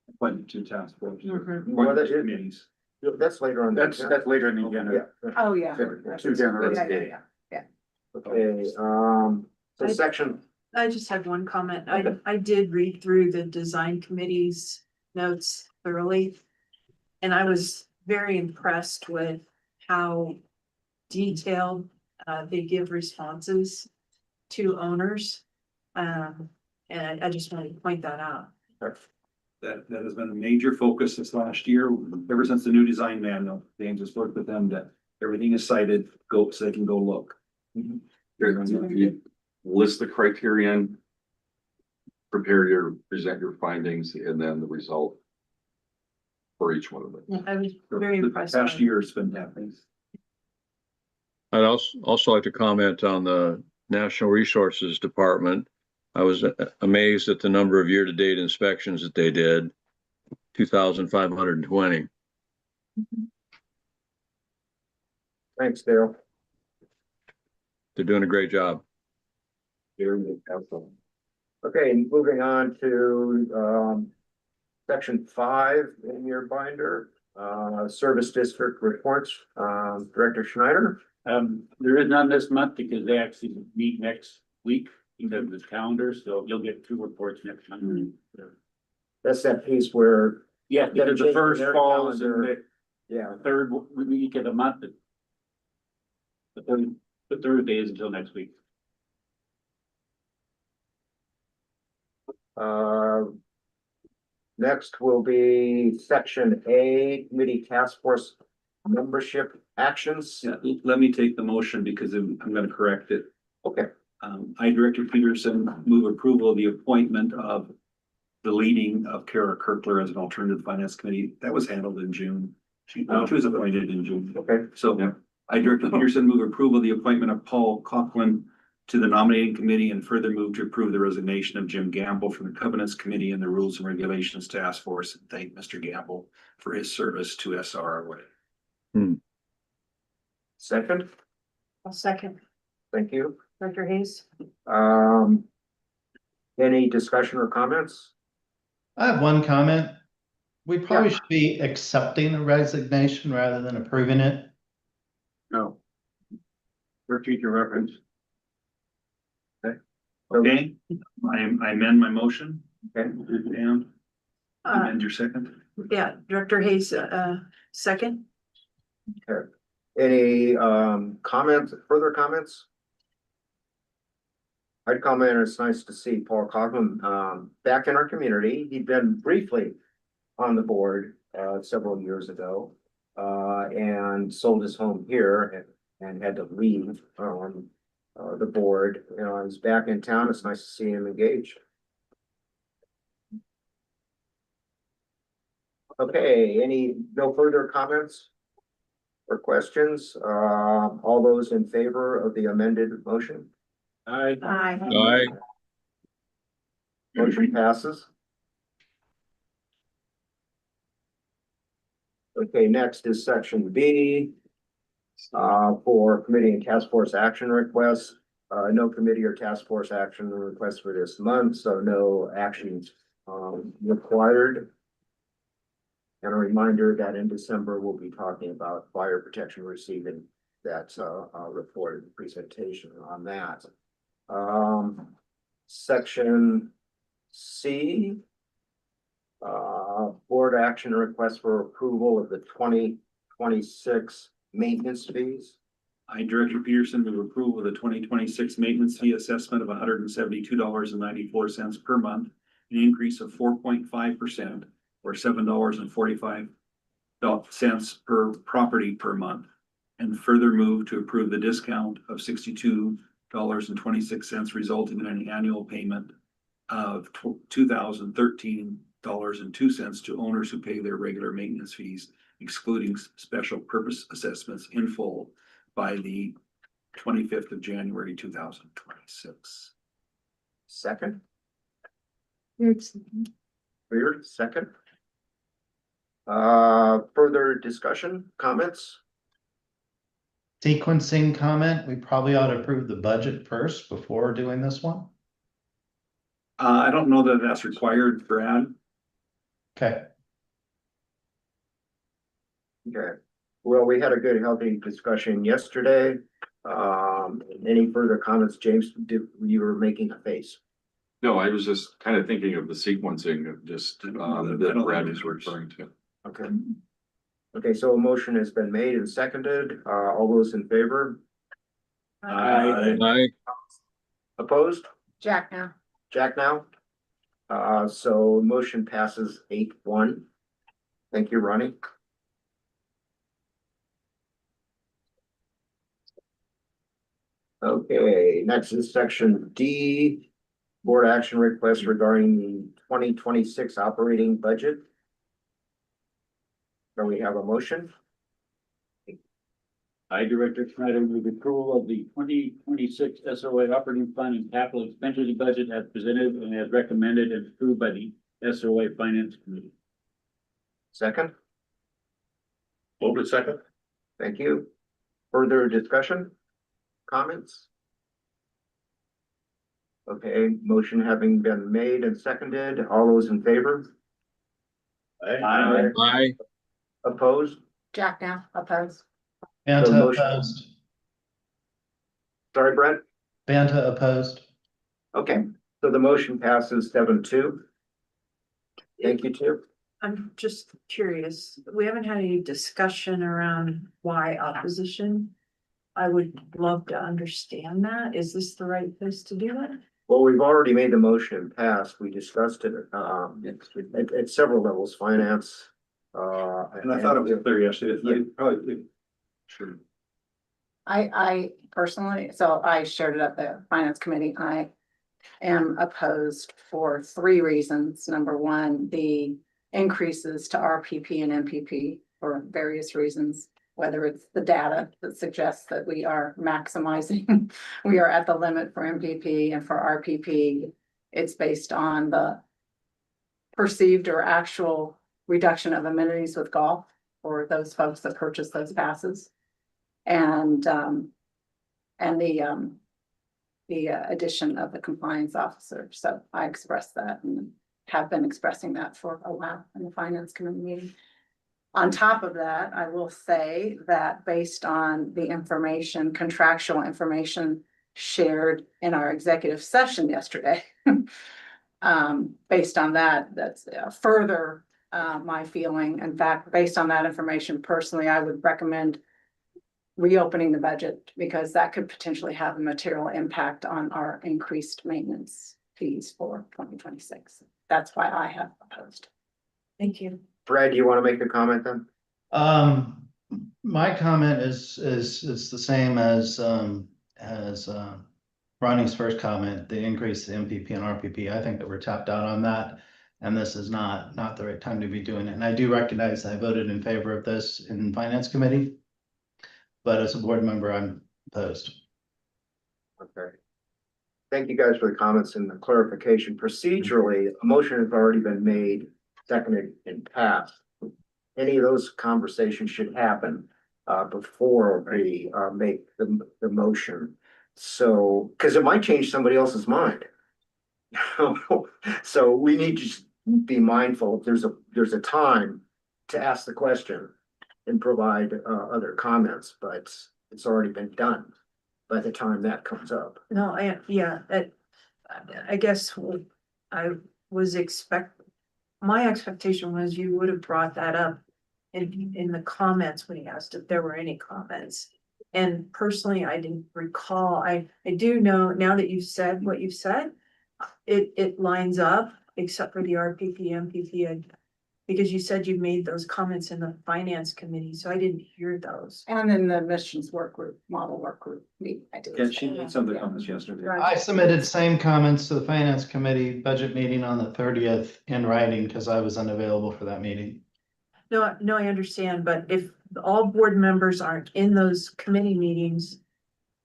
Appointment to task force. Well, that is- Committees. That's later on. the That's agenda. later in the agenda. Yeah. Oh, yeah. Two generous. Yeah. Okay, so section, I just had one comment. I did read through the design committee's notes thoroughly. And I was very impressed with how detailed they give responses to owners. And I just wanted to point that out. That has been a major focus this last year, ever since the new design manual. James has worked with them that everything is cited, so they can go look. You list the criterion, present your findings, and then the result for each one of them. I was very The impressed. Past by it. year has been happening. I'd also like to comment on the Natural Resources Department. I was amazed at the number of year-to-date inspections that they did, 2,520. Thanks, Dale. They're doing a great job. Very good, excellent. Okay, moving on to, section 5 in your binder, service district reports, Director Schneider. There is none this month because they actually meet next week, because of the calendar, so you'll get 2 reports next month. That's that piece where, Yeah, because the first Their falls in calendar. the yeah, third week of the month. The third day is until next week. next will be section A, committee task force membership actions. Yeah, let me take the motion because I'm gonna correct it. Okay, I, Director Peterson, move approval of the appointment of the leading of Kara Kirkler as an alternative finance committee. That was handled in June. She was appointed in June. okay, So I, Director Peterson, move approval of the appointment of Paul Coughlin to the nominating committee and further move to approve the resignation of Jim Gamble from the Covenants Committee and the Rules and Regulations Task Force. And thank Mr. Gamble for his service to SROA. second, I'll second. thank you. Director Hayes? Any discussion or comments? I have one comment. We probably should be accepting a resignation rather than approving it. No. For future reference. Okay, I amend my motion. Okay. And amend your second. Yeah, Director Hayes, second. Any comments, further comments? I'd comment, it's nice to see Paul Coughlin back in our community. He'd been briefly on the board several years ago and sold his home here and had to leave the board. You know, he's back in town. It's nice to see him engaged. Okay, no further comments or questions? All those in favor of the amended motion? Aye. Aye. Motion passes. Okay, next is section B. For committee and task force action requests. No committee or task force action requests for this month, so no actions required. And a reminder that in December, we'll be talking about fire protection receiving that report and presentation on that. Section C. Board action request for approval of the 2026 maintenance fees. I, Director Peterson, move approval of the 2026 maintenance fee assessment of $172.94 per month, an increase of 4.5% or $7.45 per property per month. And further move to approve the discount of $62.26, resulting in an annual payment of $2,013.02 to owners who pay their regular maintenance fees, excluding special purpose assessments in full by the 25th of January, 2026. Second, It's weird, second. Further discussion, comments? Sequencing comment, we probably ought to approve the budget first before doing this one. I don't know that that's required, Brad. Okay, Okay, well, we had a good healthy discussion yesterday. Any further comments, James? You were making a face? No, I was just kind of thinking of the sequencing of just that Brad is referring to. Okay. Okay, so a motion has been made and seconded. All those in favor? Aye. Opposed? Jack now. Jack now? So motion passes 8-1. Thank you, Ronnie. Okay, next is section D. Board action request regarding the 2026 operating budget. Do we have a motion? I, Director Schneider, move approval of the 2026 SOA operating plan and capital expenditure budget as presented and as recommended and approved by the SOA Finance Committee. Second, Moved in second? thank you. Further discussion? Comments? Okay, motion having been made and seconded, all those in favor? Aye. Aye. Opposed? Jack now, opposed. Banta motion- opposed. Sorry, Brett? Banta opposed. Okay, so the motion passes 7-2. Thank you, Tim. I'm just curious, we haven't had any discussion around why opposition. I would love to understand that. Is this the right place to do that? Well, we've already made the motion and passed. We discussed it, at several levels, finance. And I thought it was clear yesterday, Yeah. probably. Sure. I personally, so I shared it at the finance committee. I am opposed for 3 reasons. Number one, the increases to RPP and MPP for various reasons, whether it's the data that suggests that we are maximizing, we are at the limit for MPP, and for RPP, it's based on the perceived or actual reduction of amenities with golf for those folks that purchase those passes. And the addition of the compliance officer. So I expressed that and have been expressing that for a while in the finance committee meeting. On top of that, I will say that based on the information, contractual information shared in our executive session yesterday, based on that, that's further my feeling. In fact, based on that information, personally, I would recommend reopening the budget because that could potentially have a material impact on our increased maintenance fees for 2026. That's why I have opposed. Thank you. Brad, do you want to make a comment then? My comment is the same as Ronnie's first comment, the increase in MPP and RPP. I think that we're tapped out on that. And this is not the right time to be doing it. And I do recognize I voted in favor of this in finance committee. But as a board member, I'm opposed. Okay. Thank you guys for the comments and the clarification. Procedurally, a motion has already been made, seconded, and passed. Any of those conversations should happen before we make the motion. So, because it might change somebody else's mind. So we need to be mindful. There's a time to ask the question and provide other comments, but it's already been done by the time that comes up. No, I guess I was my expectation was you would have brought that up in the comments when he asked if there were any comments. And personally, I didn't recall. I do know now that you've said what you've said, it lines up except for the RPP, MPP, because you said you made those comments in the finance committee, so I didn't hear those. And in the missions work group, model work group meeting, I did. Yeah, she made some of the comments yesterday. I submitted same comments to the finance committee budget meeting on the 30th in writing because I was unavailable for that meeting. No, I understand, but if all board members aren't in those committee meetings,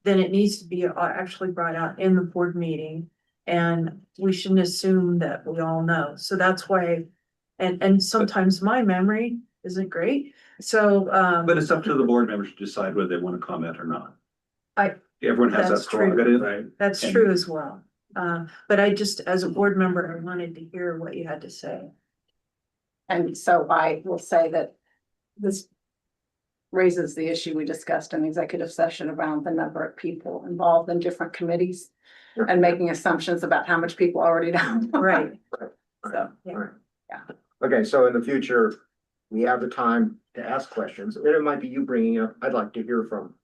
then it needs to be actually brought out in the board meeting. And we shouldn't assume that we all know. So that's why, and sometimes my memory isn't great. So, But it's up to the board members to decide whether they want to comment or not. I- Everyone has that That's true. prerogative, right? that's And- true as well. But I just, as a board member, I wanted to hear what you had to say. And so I will say that this raises the issue we discussed in the executive session around the number of people involved in different committees and making assumptions about how much people already know. Right. So, Yeah. Right. Yeah. Okay, so in the future, we have the time to ask questions. And it might be you bringing up, I'd like to hear from,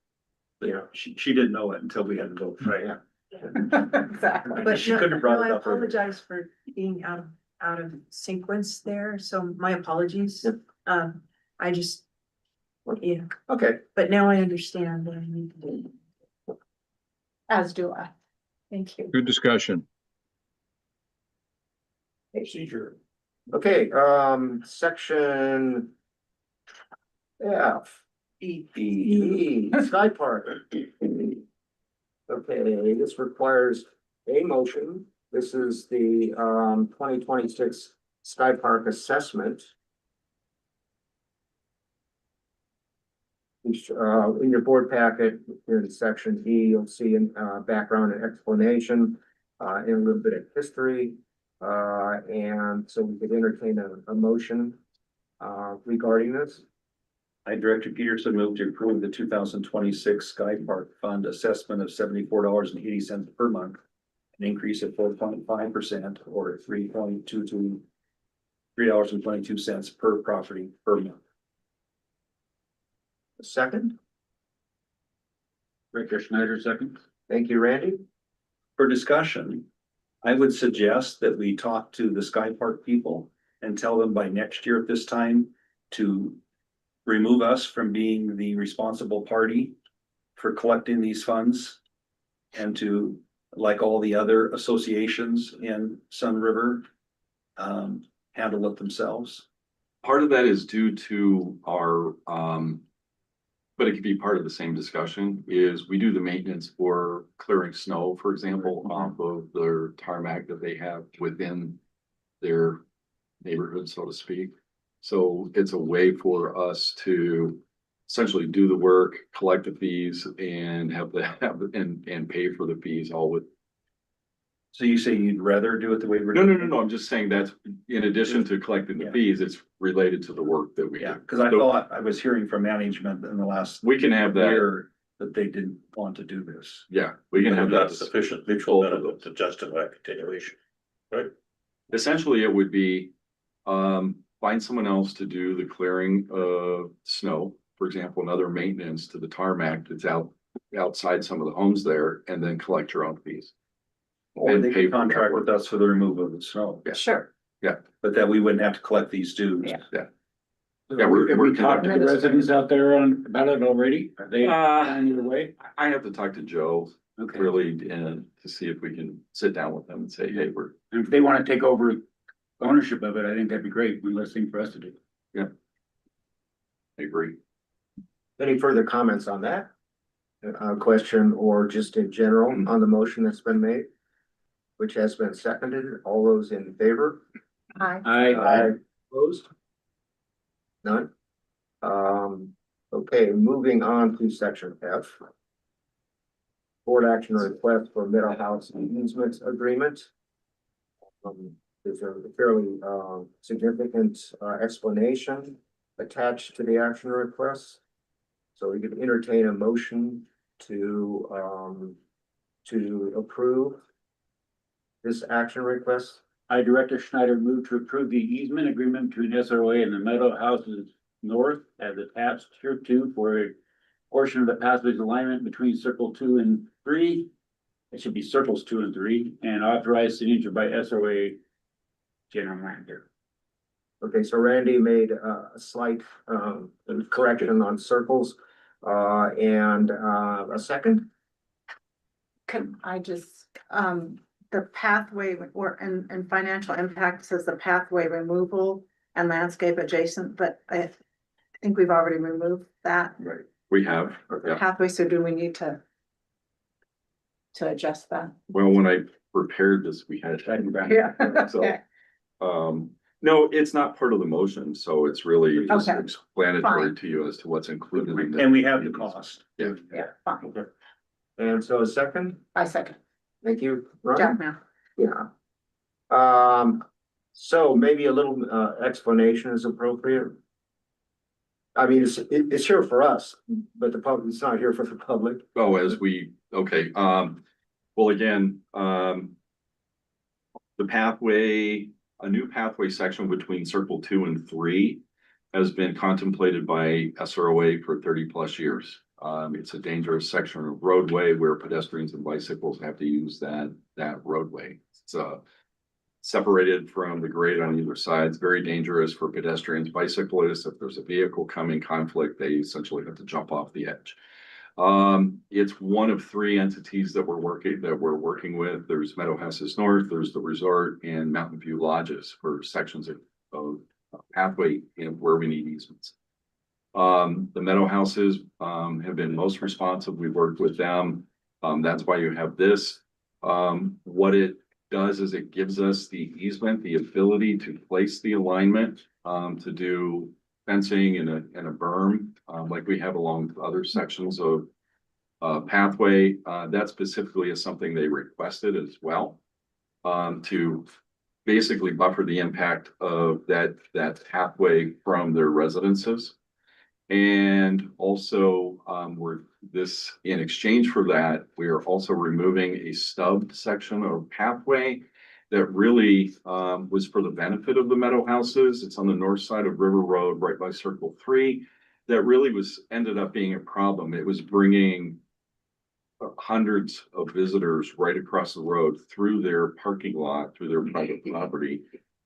you know, She didn't know it until we had to vote, right? Yeah. exactly. But She couldn't have brought it I up earlier. apologize for being out of sequence there, so my apologies. Yep. I just, yeah, Okay, but now I understand what I need to do. As do I. Thank you. Good discussion. okay, section F, Sky Park. Okay, this requires a motion. This is the 2026 Sky Park assessment. Which, in your board packet, here in section E, you'll see in background and explanation, and a little bit of history. And so we could entertain a motion regarding this. I, Director Peterson, move to approve the 2026 Sky Park Fund assessment of $74.80 per month. An increase of 4.5% or $3.22 per property per month. A second. Director Schneider, second. Thank you, Randy. For discussion, I would suggest that we talk to the Sky Park people and tell them by next year at this time to remove us from being the responsible party for collecting these funds and to, like all the other associations in Sun River, handle it themselves. Part of that is due to our, but it could be part of the same discussion, is we do the maintenance for clearing snow, for example, off of their tarmac that they have within their neighborhood, so to speak. So it's a way for us to essentially do the work, collect the fees and and pay for the fees all with. So you say you'd rather do it the way we're No, doing? I'm just saying that in addition to collecting the fees, it's related to the work that we do. Yeah, because I So thought I was hearing from management in the last we can have that, year that they didn't want to do this. yeah, we can have Not that. sufficient mutual benefit to justify continuation. Essentially, it would be, find someone else to do the clearing of snow, for example, another maintenance to the tarmac that's outside some of the homes there, and then collect your own fees. Or And they pay could for that contract work. with us for the removal of the snow, Yeah. Sure. but that we wouldn't have to collect these dues. Yeah. Yeah, we're Have we talked to the conducting- residents out there about it already? Are they on your way? I have to talk to Joe Okay. really, and to see if we can sit down with them and say, hey, we're, And if they want to take over ownership of it, I think that'd be great. One less thing for us to do. I agree. Any further comments on that? Question or just in general on the motion that's been made? Which has been seconded. All those in favor? I, Opposed? None? Okay, moving on to section F. Board action request for Middle House easement agreement. There's a fairly significant explanation attached to the action request. So we could entertain a motion to approve this action request. I, Director Schneider, move to approve the easement agreement between SROA and the Meadow Houses North as attached here to for a portion of the pathways alignment between Circle 2 and 3. It should be Circles 2 and 3, and authorized signature by SROA General Manager. Okay, so Randy made a slight correction on circles and a second. Can I just, the pathway or and financial impact says the pathway removal and landscape adjacent, but I think we've already removed that Right. We have, yeah. pathway, so do we need to adjust that? Well, when I prepared this, we had. Yeah. So, Okay. no, it's not part of the motion, so it's really just Okay. explanatory Fine. to you as to what's included in. And we have the cost. Yeah. Yeah, fine. And so a second. I second. Thank you, Jack Ryan. now. Yeah. So maybe a little explanation is appropriate. I mean, it's here for us, but the public, it's not here for the public. Oh, okay, well, again, the pathway, a new pathway section between Circle 2 and 3 has been contemplated by SROA for 30+ years. It's a dangerous section of roadway where pedestrians and bicycles have to use that roadway. It's separated from the grade on either side. It's very dangerous for pedestrians, bicyclists. If there's a vehicle coming conflict, they essentially have to jump off the edge. It's one of 3 entities that we're working with. There's Meadow Houses North, there's the resort, and Mountain View Lodges for sections of pathway where we need easements. The Meadow Houses, have been most responsive. We've worked with them. That's why you have this. What it does is it gives us the easement, the ability to place the alignment, to do fencing and a berm, like we have along other sections of pathway. That specifically is something they requested as well, to basically buffer the impact of that pathway from their residences. And also, in exchange for that, we are also removing a stubbed section of pathway that really was for the benefit of the Meadow Houses. It's on the north side of River Road, right by Circle 3. That really ended up being a problem. It was bringing hundreds of visitors right across the road through their parking lot, through their private property,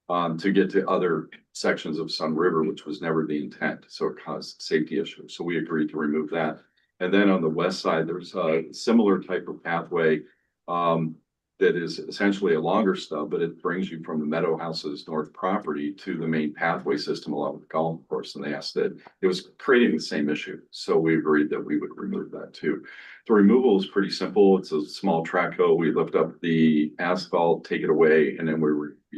to get to other sections of Sun River, which was never the intent. So it caused safety issues. So we agreed to remove that. And then on the west side, there's a similar type of pathway that is essentially a longer stub, but it brings you from the Meadow Houses north property to the main pathway system along with the golf course. And they asked that it was creating the same issue. So we agreed that we would remove that too. The removal is pretty simple. It's a small track hoe. We lift up the asphalt, take it away, and then we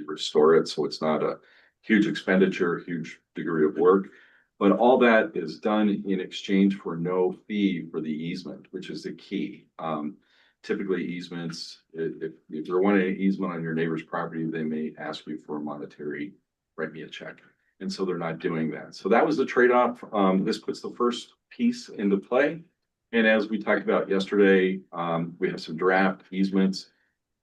restore it. So it's not a huge expenditure, huge degree of work. But all that is done in exchange for no fee for the easement, which is the key. Typically easements, if you're wanting an easement on your neighbor's property, they may ask you for a monetary, write me a check. And so they're not doing that. So that was the trade-off. This puts the first piece into play. And as we talked about yesterday, we have some draft easements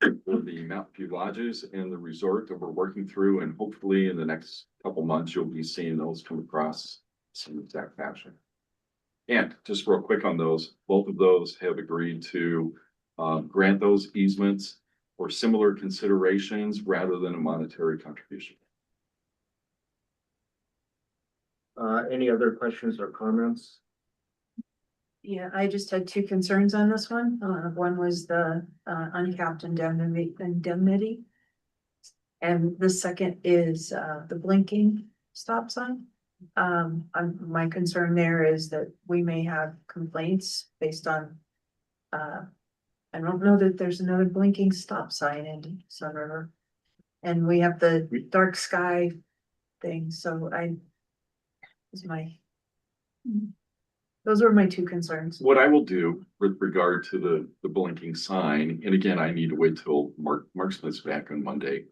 for the Mountain View Lodges and the resort that we're working through. And hopefully in the next couple months, you'll be seeing those come across some exact fashion. And just real quick on those, both of those have agreed to grant those easements for similar considerations rather than a monetary contribution. Any other questions or comments? Yeah, I just had two concerns on this one. One was the uncapped indemnity. And the second is the blinking stop sign. My concern there is that we may have complaints based on I don't know that there's another blinking stop sign in Sun River. And we have the dark sky thing, so those were my two concerns. What I will do with regard to the blinking sign, and again, I need to wait till Mark Smith's back on Monday,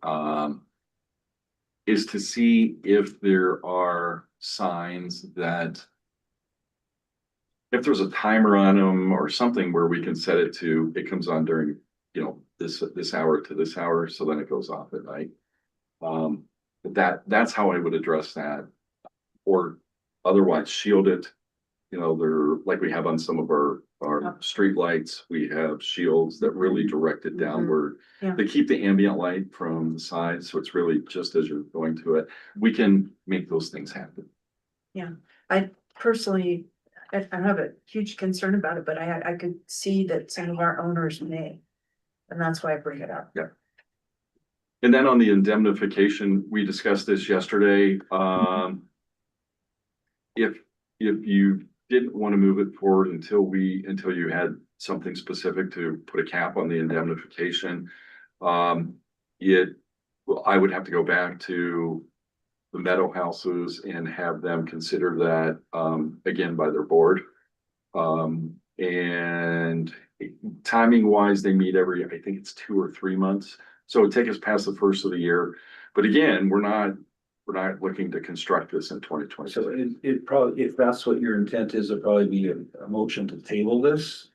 is to see if there are signs that if there's a timer on them or something where we can set it to, it comes on during, this hour to this hour, so then it goes off at night. But that's how I would address that. Or otherwise shield it. They're like we have on some of our street lights, we have shields that really direct it downward. Yeah. They keep the ambient light from the side, so it's really just as you're going to it. We can make those things happen. Yeah, I personally, I don't have a huge concern about it, but I could see that some of our owners may. And that's why I bring it up. Yeah. And then on the indemnification, we discussed this yesterday. If you didn't want to move it forward until you had something specific to put a cap on the indemnification, I would have to go back to the Meadow Houses and have them consider that again by their board. And timing wise, they meet I think it's 2 or 3 months. So it take us past the first of the year. But again, we're not looking to construct this in 2020. So it probably, if that's what your intent is, it'll probably be a motion to table this.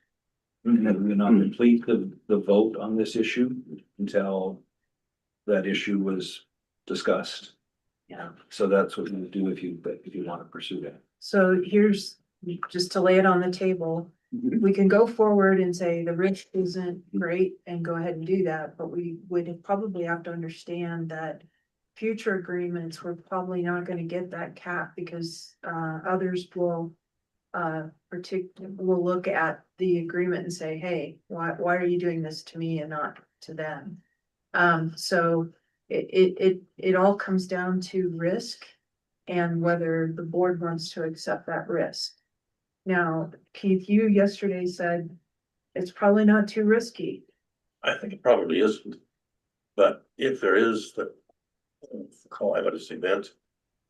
And then we not complete the vote on this issue until that issue was discussed. Yeah. So that's what you would do if you want to pursue that. So here's, just to lay it on the table, we can go forward and say the risk isn't great and go ahead and do that, but we would probably have to understand that future agreements, we're probably not gonna get that cap because others will look at the agreement and say, hey, why are you doing this to me and not to them? So it all comes down to risk. and whether the board wants to accept that risk. Now, Keith, you yesterday said it's probably not too risky. I think it probably isn't. But if there is the calamitous event,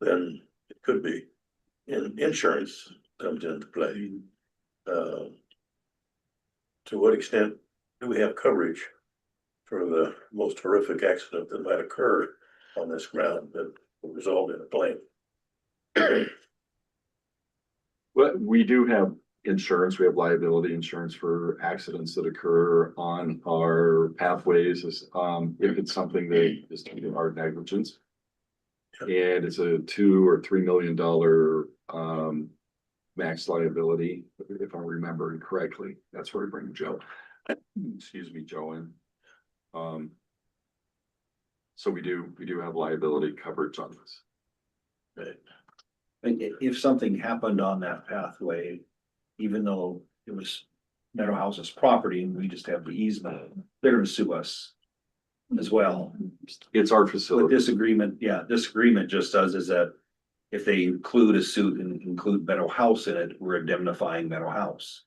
then it could be. Insurance comes into play. To what extent do we have coverage for the most horrific accident that might occur on this ground that will result in a claim? But we do have insurance, we have liability insurance for accidents that occur on our pathways, if it's something that is due to our negligence. And it's a $2 or $3 million max liability, if I'm remembering correctly. That's where we bring Joe. Excuse me, Joe in. So we do have liability coverage on this. Right. If something happened on that pathway, even though it was Meadowhouse's property and we just have the easement, they're gonna sue us as well. It's our With facility. this agreement, this agreement just does is that if they include a suit and include Meadowhouse in it, we're indemnifying Meadowhouse.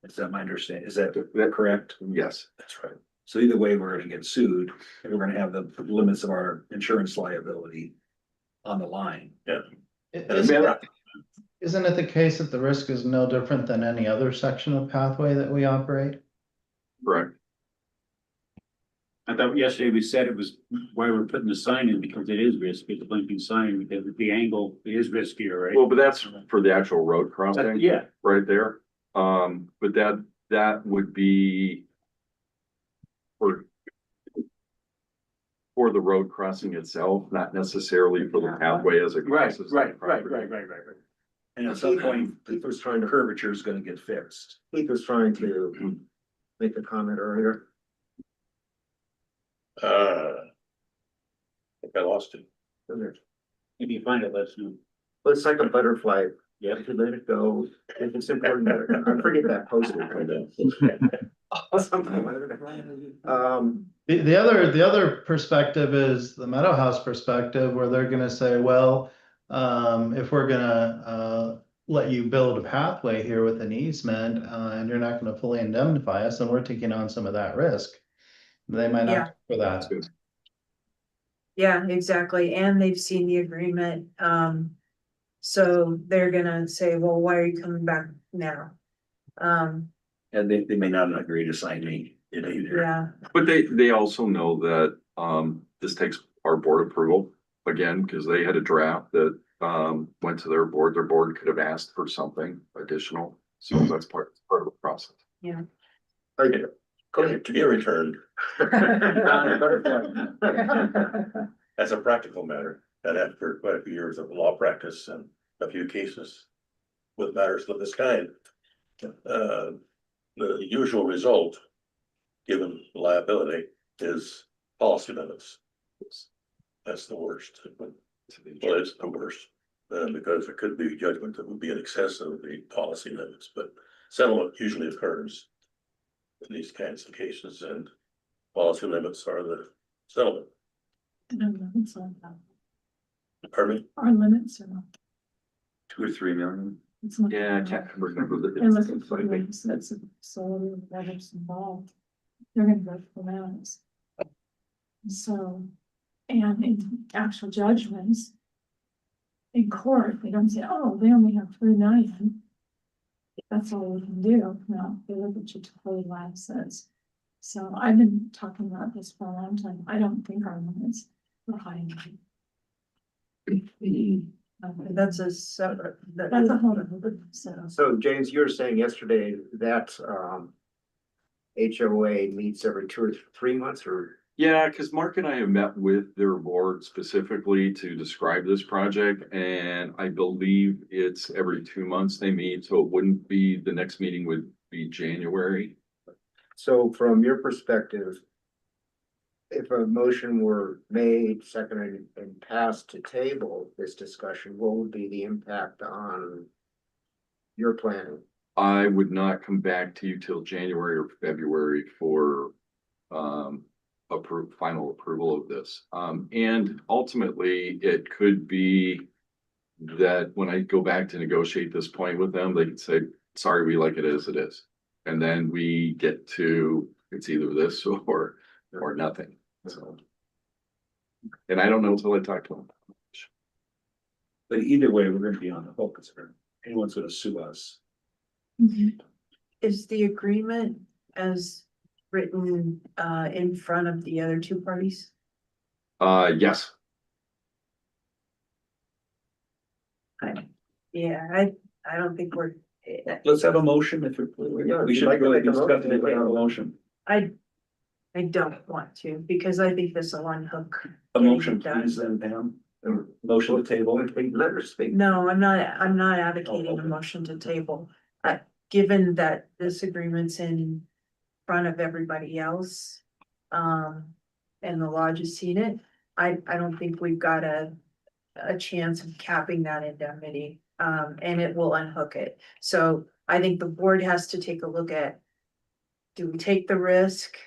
Is that my understanding? Is that correct? Yes. That's right. So either way, we're gonna get sued and we're gonna have the limits of our insurance liability on the line. Yeah. Isn't it the case that the risk is no different than any other section of pathway that we operate? Correct. I thought yesterday we said it was why we're putting the sign in, because it is risky, the blinking sign, because the angle is riskier, right? Well, but that's for the actual road crossing. Yeah, Right there. But that would be for the road crossing itself, not necessarily for the pathway as it right, crosses. right. And at some point, Keith was trying to, curvature is gonna get fixed. Keith was trying to make a comment earlier. I think I lost it. If you find it, let us know. But it's like a butterfly. Yeah. If you let it go, if it's important, I forget that poster. The other perspective is the Meadowhouse perspective, where they're gonna say, well, if we're gonna, let you build a pathway here with an easement, and you're not gonna fully indemnify us, then we're taking on some of that risk. They might Yeah. not for that. Yeah, exactly, and they've seen the agreement, so they're gonna say, well, why are you coming back now? And they may not agree to sign me it either. Yeah, But they also know that, this takes our board approval, again, because they had a draft that, went to their board could have asked for something additional, so that's part of the process. yeah. Okay. To be returned, as a practical matter, and after quite a few years of law practice and a few cases with matters of this kind, the usual result, given liability, is policy limits. That's the worst. Well, it's the worst, because it could be judgment that would be in excess of the policy limits, but settlement usually occurs in these kinds of cases, and policy limits are the settlement. Pardon me? Our limits are not. 2 or 3 million. It's not. Yeah, I can't remember the. Unless it's that's a facility that's involved, they're gonna go for limits. So, and in actual judgments. In court, they don't say, oh, they only have 3 million. That's all we can do. No, they look at your total license. So I've been talking about this for a long time. I don't think our limits are high enough. That's a separate, That's a whole other, So James, you were saying yesterday that HOA meets every 2 or 3 months, or? Yeah, because Mark and I have met with their board specifically to describe this project, and I believe it's every 2 months they meet, so it wouldn't be, the next meeting would be January. So from your perspective, if a motion were made, seconded, and passed to table this discussion, what would be the impact on your planning? I would not come back to you till January or February for approval. final approval of this. And ultimately, it could be that when I go back to negotiate this point with them, they could say, sorry, we like it as it is. And then we get to, it's either this or nothing, so. And I don't know until I talk to them. But either way, we're gonna be on the hook, because anyone's gonna sue us. Is the agreement as written in front of the other two parties? Yes, Yeah, I don't think we're, Let's have a motion if we should really be discussing it without a motion. I don't want to, because I think this will unhook. A motion, getting it please, done. then, Pam. Motion to table. Let her speak. No, I'm not advocating a motion to table. Given that this agreement's in front of everybody else, and the lodge has seen it, I don't think we've got a chance of capping that indemnity, and it will unhook it. So I think the board has to take a look at, do we take the risk?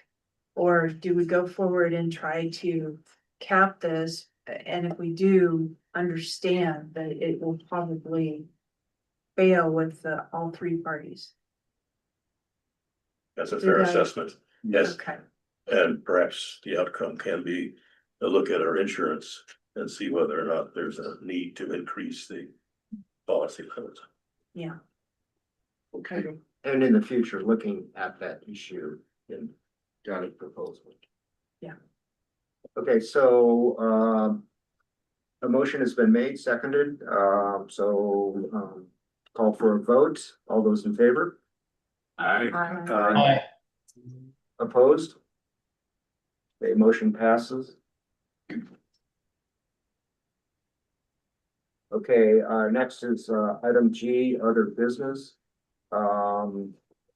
Or do we go forward and try to cap this? And if we do, understand that it will probably fail with all three parties. That's a fair Did I- assessment. Yes, Okay, and perhaps the outcome can be to look at our insurance and see whether or not there's a need to increase the policy limits. yeah. Okay. And in the future, looking at that issue in Johnny's proposal. Yeah. Okay, so, a motion has been made, seconded, call for a vote. All those in favor? Aye. Opposed? The motion passes. Okay, next is, item G, other business.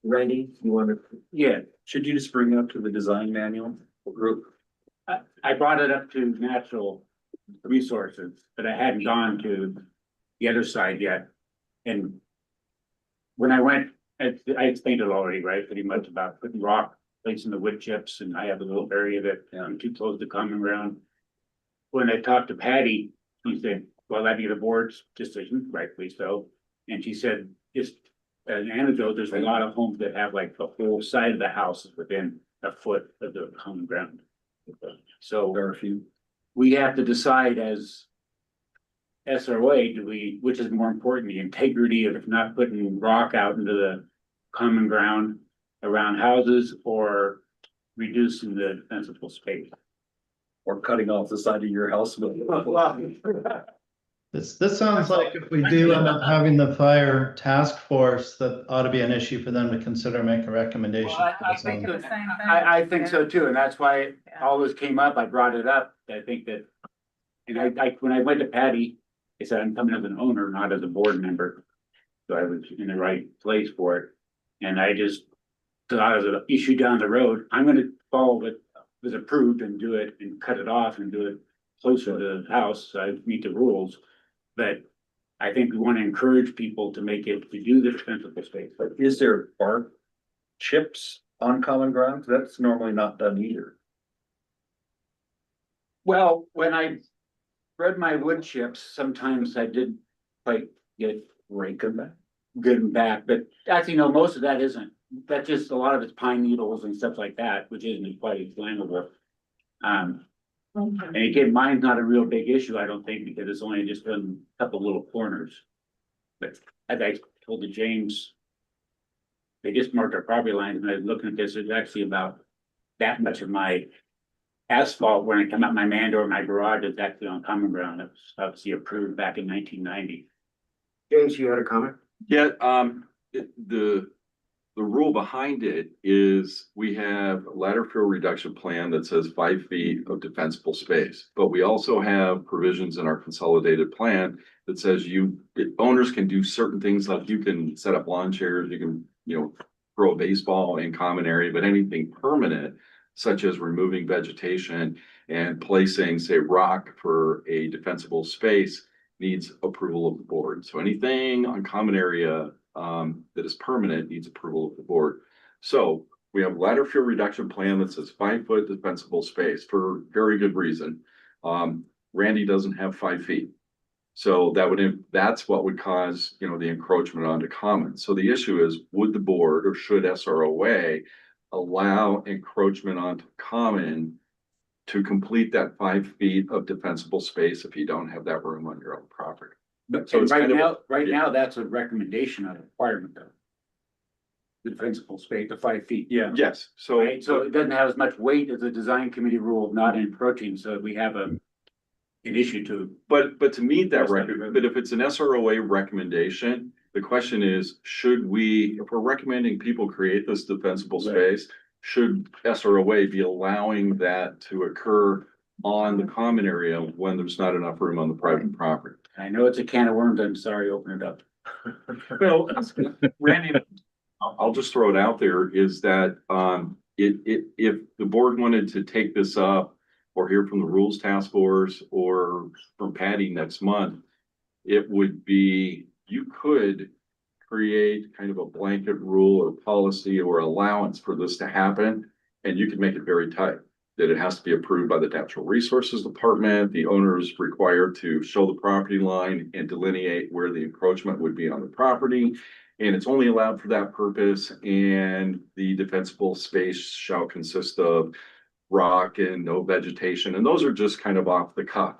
Randy, you want to? Yeah, Should you just bring it up to the design manual group? I brought it up to natural resources, but I hadn't gone to the other side yet. And when I went, I explained it already, right, pretty much about putting rock, placing the wood chips, and I have a little area that I'm too close to common ground. When I talked to Patty, she said, well, that'd be the board's decision, rightfully so. And she said, just as an anecdote, there's a lot of homes that have like the whole side of the house is within a foot of the common ground. So There are a few. we have to decide as SROA, which is more important, the integrity of not putting rock out into the common ground around houses or reducing the defensible space. Or cutting off the side of your house. This sounds like if we do end up having the fire task force, that ought to be an issue for them to consider, make a recommendation. I think so too, and that's why it always came up, I brought it up, I think that. And when I went to Patty, I said, I'm coming as an owner, not as a board member. So I was in the right place for it, and I just thought as an issue down the road, I'm gonna follow what was approved and do it and cut it off and do it closer to the house, so I meet the rules. But I think we want to encourage people to do the defensible space. But is there bark chips on common ground? That's normally not done either. Well, when I spread my wood chips, sometimes I did quite get Rake them back. good back, but actually, no, most of that isn't. That's just a lot of it's pine needles and stuff like that, which isn't quite flammable. And again, mine's not a real big issue, I don't think, because it's only just been a couple little corners. But as I told the James, they just marked our property lines, and I was looking at this, there's actually about that much of my asphalt when I come out my man door, my garage is actually on common ground. It was obviously approved back in 1990. James, you had a comment? yeah, the rule behind it is we have a ladder fill reduction plan that says 5 feet of defensible space. But we also have provisions in our consolidated plan that says owners can do certain things, like you can set up lawn chairs, you can, throw a baseball in common area, but anything permanent, such as removing vegetation and placing, say, rock for a defensible space, needs approval of the board. So anything on common area that is permanent needs approval of the board. So We have ladder fuel reduction plan that says 5 foot dispensable space for very good reason. Randy doesn't have 5 feet. So that's what would cause, the encroachment onto common. So the issue is, would the board or should SROA allow encroachment onto common to complete that 5 feet of defensible space if you don't have that room on your own property? But So it's right kind of a- now, right now, that's a recommendation, not a requirement though. The defensible space, the 5 feet. Yeah. Yes, so. Right, so it doesn't have as much weight as the design committee rule of not encroaching, so we have an issue to. But to meet that Yes, record, but if it's an SROA recommendation, the question is, should we, if we're recommending people create this defensible Right. space, should SROA be allowing that to occur on the common area when there's not enough room on the private property? I know it's a can of worms, I'm sorry, open it up. Well, Randy, I'll just throw it out there, is that, if the board wanted to take this up or hear from the Rules Task Force or from Patty next month, it would be, you could create kind of a blanket rule or policy or allowance for this to happen, and you could make it very tight, that it has to be approved by the Natural Resources Department. The owner is required to show the property line and delineate where the encroachment would be on the property. And it's only allowed for that purpose, and the defensible space shall consist of rock and no vegetation, and those are just kind of off the cuff.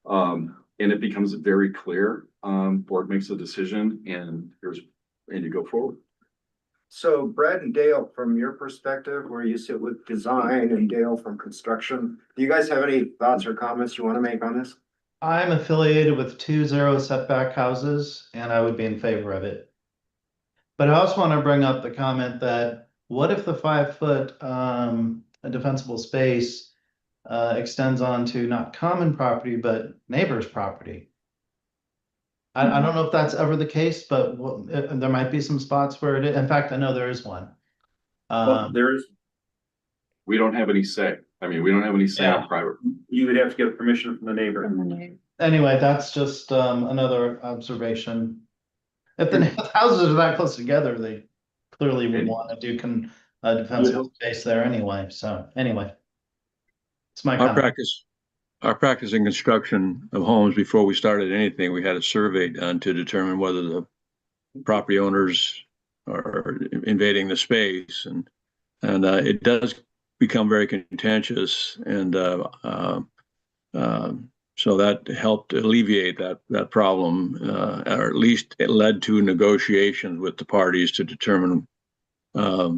And it becomes very clear, board makes a decision and you go forward. So Brad and Dale, from your perspective, where you sit with design and Dale from construction, do you guys have any thoughts or comments you want to make on this? I'm affiliated with 2 0 setback houses and I would be in favor of it. But I also want to bring up the comment that what if the 5 foot a defensible space extends onto not common property, but neighbor's property? I don't know if that's ever the case, but there might be some spots where it is. In fact, I know there is one. There is, We don't have any say. I mean, we don't have any say on private. you would have to get permission from the neighbor. Anyway, that's just another observation. If the houses are that close together, they clearly would want to do defensible space there anyway. So anyway. It's my comment. Our practice in construction of homes, before we started anything, we had a survey done to determine whether the property owners are invading the space, and it does become very contentious, and so that helped alleviate that problem, or at least it led to negotiations with the parties to determine a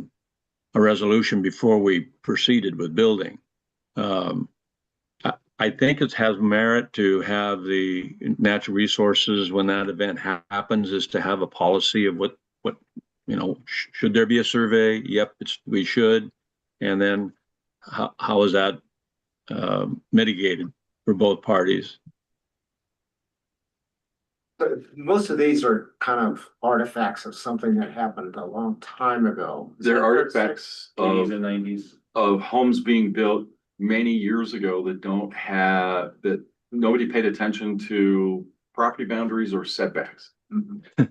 resolution before we proceeded with building. I think it has merit to have the natural resources when that event happens, is to have a policy of what should there be a survey? Yep, we should. And then how is that mitigated for both parties? But most of these are kind of artifacts of something that happened a long time ago. They're artifacts 80s of and 90s. homes being built many years ago that nobody paid attention to property boundaries or setbacks.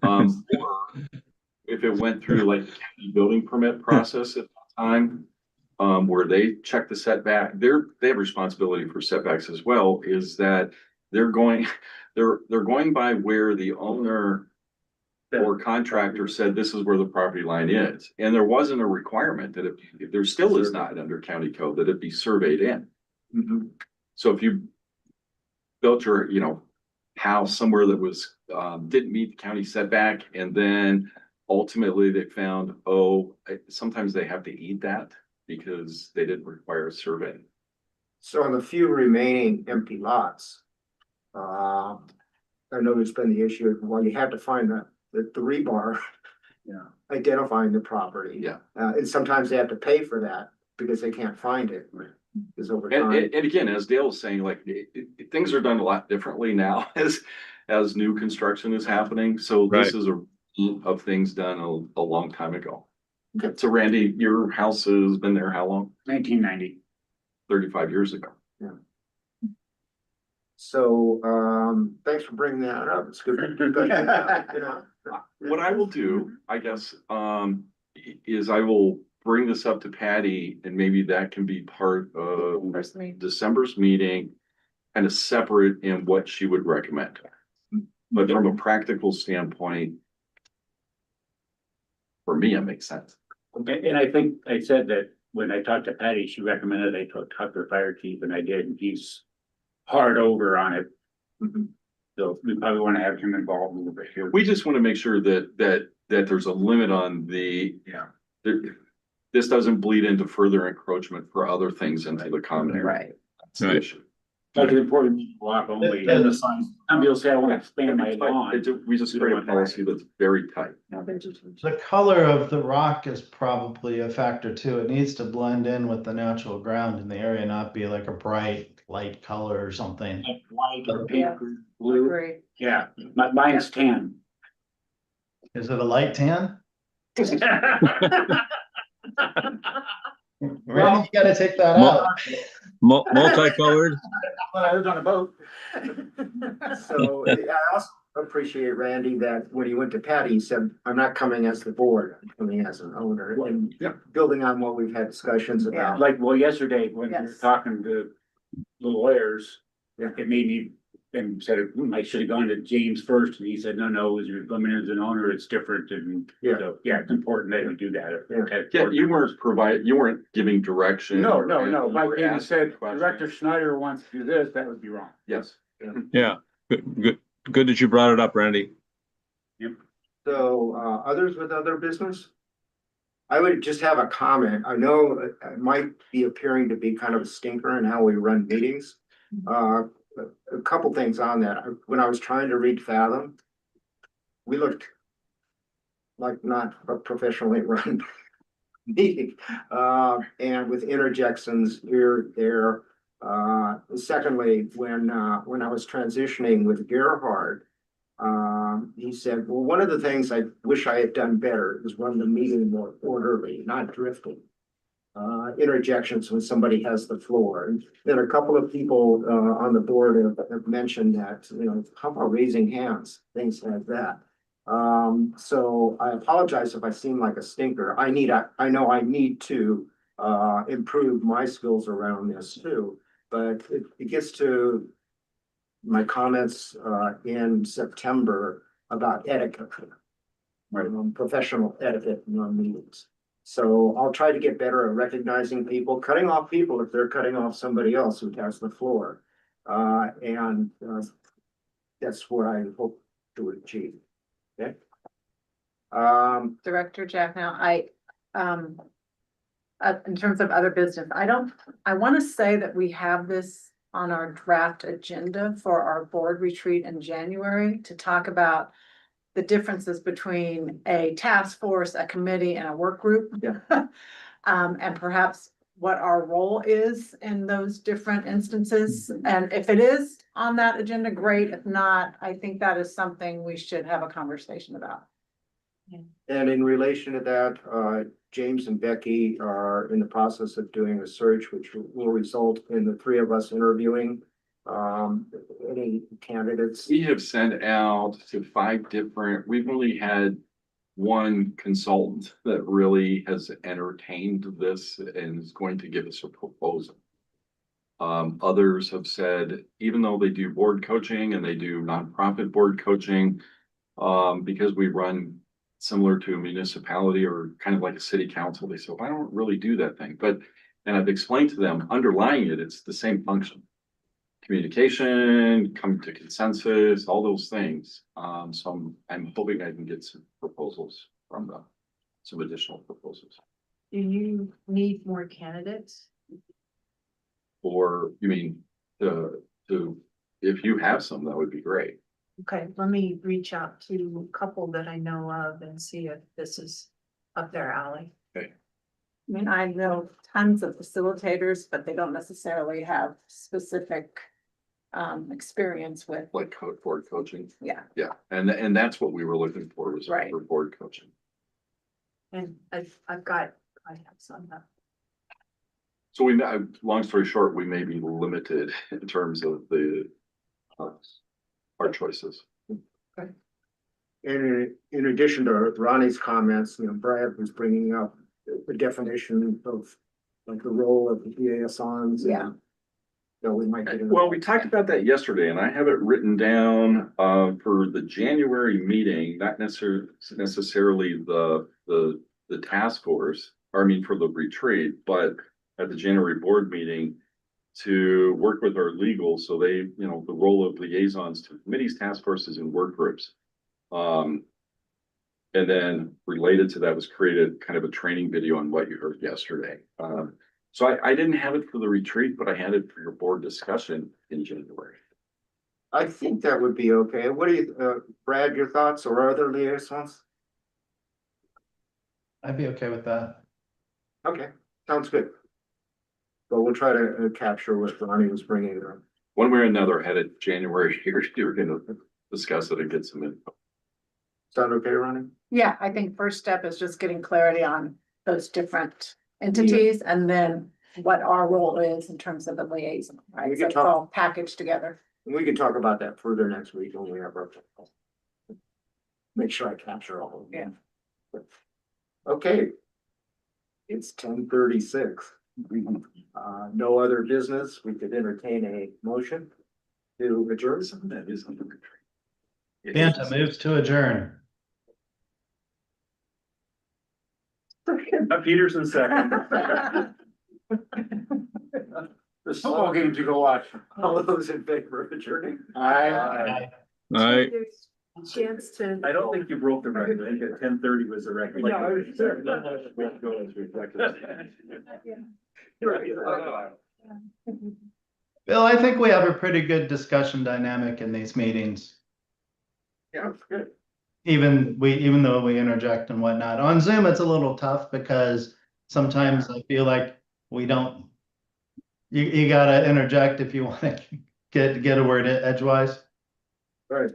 Or if it went through like the county building permit process at the time, where they check the setback, they have responsibility for setbacks as well, is that they're going by where the owner or contractor said this is where the property line is. And there wasn't a requirement that if there still is not under county code, that it be surveyed in. So if you built your, house somewhere that was, didn't meet the county setback, and then ultimately they found, sometimes they have to eat that because they didn't require a survey. So on the few remaining empty lots, I know there's been the issue of, well, you have to find the rebar. Yeah. Identifying the property. Yeah. And sometimes they have to pay for that because they can't find it. Because over And time. again, as Dale was saying, like things are done a lot differently now as new construction is happening. So this is of things done a long time ago. Okay. So Randy, your house has been there how long? 1990. 35 years ago. So, thanks for bringing that up. It's good. What I will do, I guess, is I will bring this up to Patty and maybe that can be part of First meeting. December's meeting. Kind of separate in what she would recommend. But from a practical standpoint. For me, it makes sense. Okay, and I think I said that when I talked to Patty, she recommended I talk to her fire chief, and I did, and he's hard over on it. So we probably want to have him involved a little bit here. We just want to make sure that there's a limit on the. Yeah. This doesn't bleed into further encroachment for other things into the common area. Right. That's the Right. issue. That's important, walk only, and the signs, some people say I want to expand my lawn. We just create a policy that's very tight. No vegetation. The color of the rock is probably a factor too. It needs to blend in with the natural ground in the area, not be like a bright light color or something. Like white or Yeah. pink or blue, Great. yeah, mine's tan. Is it a light tan? Randy, you gotta take that Well- out. Multicolored, When I lived on a boat. So I also appreciate Randy that when he went to Patty, he said, I'm not coming as the board, I'm coming as an owner. And Yeah. building on what we've had discussions about. Like, well, yesterday, when we were Yes. talking to the lawyers, Yeah. it made me, and said, I should have gone to James first, and he said, no, as you're coming in as an owner, it's different, and Yeah. so, yeah, it's important that you do that. Yeah, you weren't giving direction. No, or- if I or came and asking said, questions. Director Schneider wants to do this, that would be wrong. Yes. yeah, good that you brought it up, Randy. So, others with other business? I would just have a comment. I know it might be appearing to be kind of a stinker in how we run meetings. A couple things on that. When I was trying to read Fathom, we looked like not a professionally run meeting, and with interjections here, there. Secondly, when I was transitioning with Gerhard, he said, well, one of the things I wish I had done better is run the meeting more orderly, not drifting. Interjections when somebody has the floor. And then a couple of people on the board have mentioned that, how about raising hands, things like that. So I apologize if I seem like a stinker. I know I need to improve my skills around this too, but it gets to my comments in September about etiquette. Professional etiquette in our meetings. So I'll try to get better at recognizing people, cutting off people if they're cutting off somebody else who has the floor. And that's what I hope to achieve. Okay. Director Jack, now in terms of other business, I want to say that we have this on our draft agenda for our board retreat in January to talk about the differences between a task force, a committee, and a work group. Yeah. And perhaps what our role is in those different instances. And if it is on that agenda, great. If not, I think that is something we should have a conversation about. And in relation to that, James and Becky are in the process of doing a search, which will result in the three of us interviewing any candidates. We have sent out to 5 different, we've only had one consultant that really has entertained this and is going to give us a proposal. Others have said, even though they do board coaching and they do nonprofit board coaching, because we run similar to a municipality or kind of like a city council, they said, well, I don't really do that thing. And I've explained to them, underlying it, it's the same function. Communication, come to consensus, all those things. So I'm hoping I can get some proposals from them, some additional proposals. Do you need more candidates? Or you mean if you have some, that would be great. Okay, let me reach out to a couple that I know of and see if this is up their alley. I mean, I know tons of facilitators, but they don't necessarily have specific experience with, Like board coaching. yeah. Yeah, and that's what we were looking for, was Right. for board coaching. And I have some. So long story short, we may be limited in terms of our choices. And in addition to Ronnie's comments, Brad was bringing up the definition of like the role of the liaisons. Yeah. No, we might get. into Well, we talked about that yesterday and I have it written down, for the January meeting, not necessarily the task force, or I mean, for the retreat, but at the January board meeting to work with our legal, so they, you know, the role of liaisons to committees, task forces and work groups. And then related to that was created kind of a training video on what you heard yesterday. So I didn't have it for the retreat, but I had it for your board discussion in January. I think that would be okay. What do you, Brad, your thoughts or other liaisons? I'd be okay with that. Okay, sounds good. But we'll try to capture what Ronnie was bringing there. One way or another, headed January here, you're gonna discuss it and get some info. Sound okay, Ronnie? Yeah, I think first step is just getting clarity on those different entities and then what our role is in terms of the liaison, We right? can So it's talk- all packaged together. We can talk about that further next week when we have our. Make sure I capture all of them. Okay. It's 10:36. No other business. We could entertain a motion to adjourn. Some of that is under retreat. It Banta is. moves to adjourn. Peterson second. The Football games you go watch. All those in favor of adjourning? I There's a chance to. I don't think you broke the record. I think at 10:30 was the record. Bill, I think we have a pretty good discussion dynamic in these meetings. Yeah, good. Even though we interject and whatnot. On Zoom, it's a little tough because sometimes I feel like we don't. You gotta interject if you wanna get a word edgewise. Right.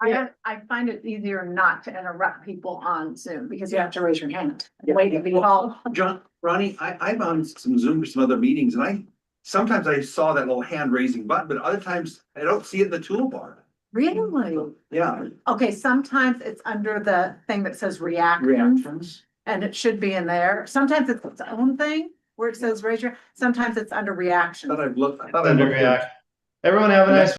I find it easier not to interrupt people on Zoom because you have to raise your hand and wait to be called. John, Ronnie, I'm on some Zoom for some other meetings and sometimes I saw that little hand raising button, but other times I don't see it in the toolbar. Really? Yeah. Okay, sometimes it's under the thing that says reactions Reactions. and it should be in there. Sometimes it's its own thing where it says raise your, sometimes it's under reactions. I thought I've looked. Under react. Everyone have a nice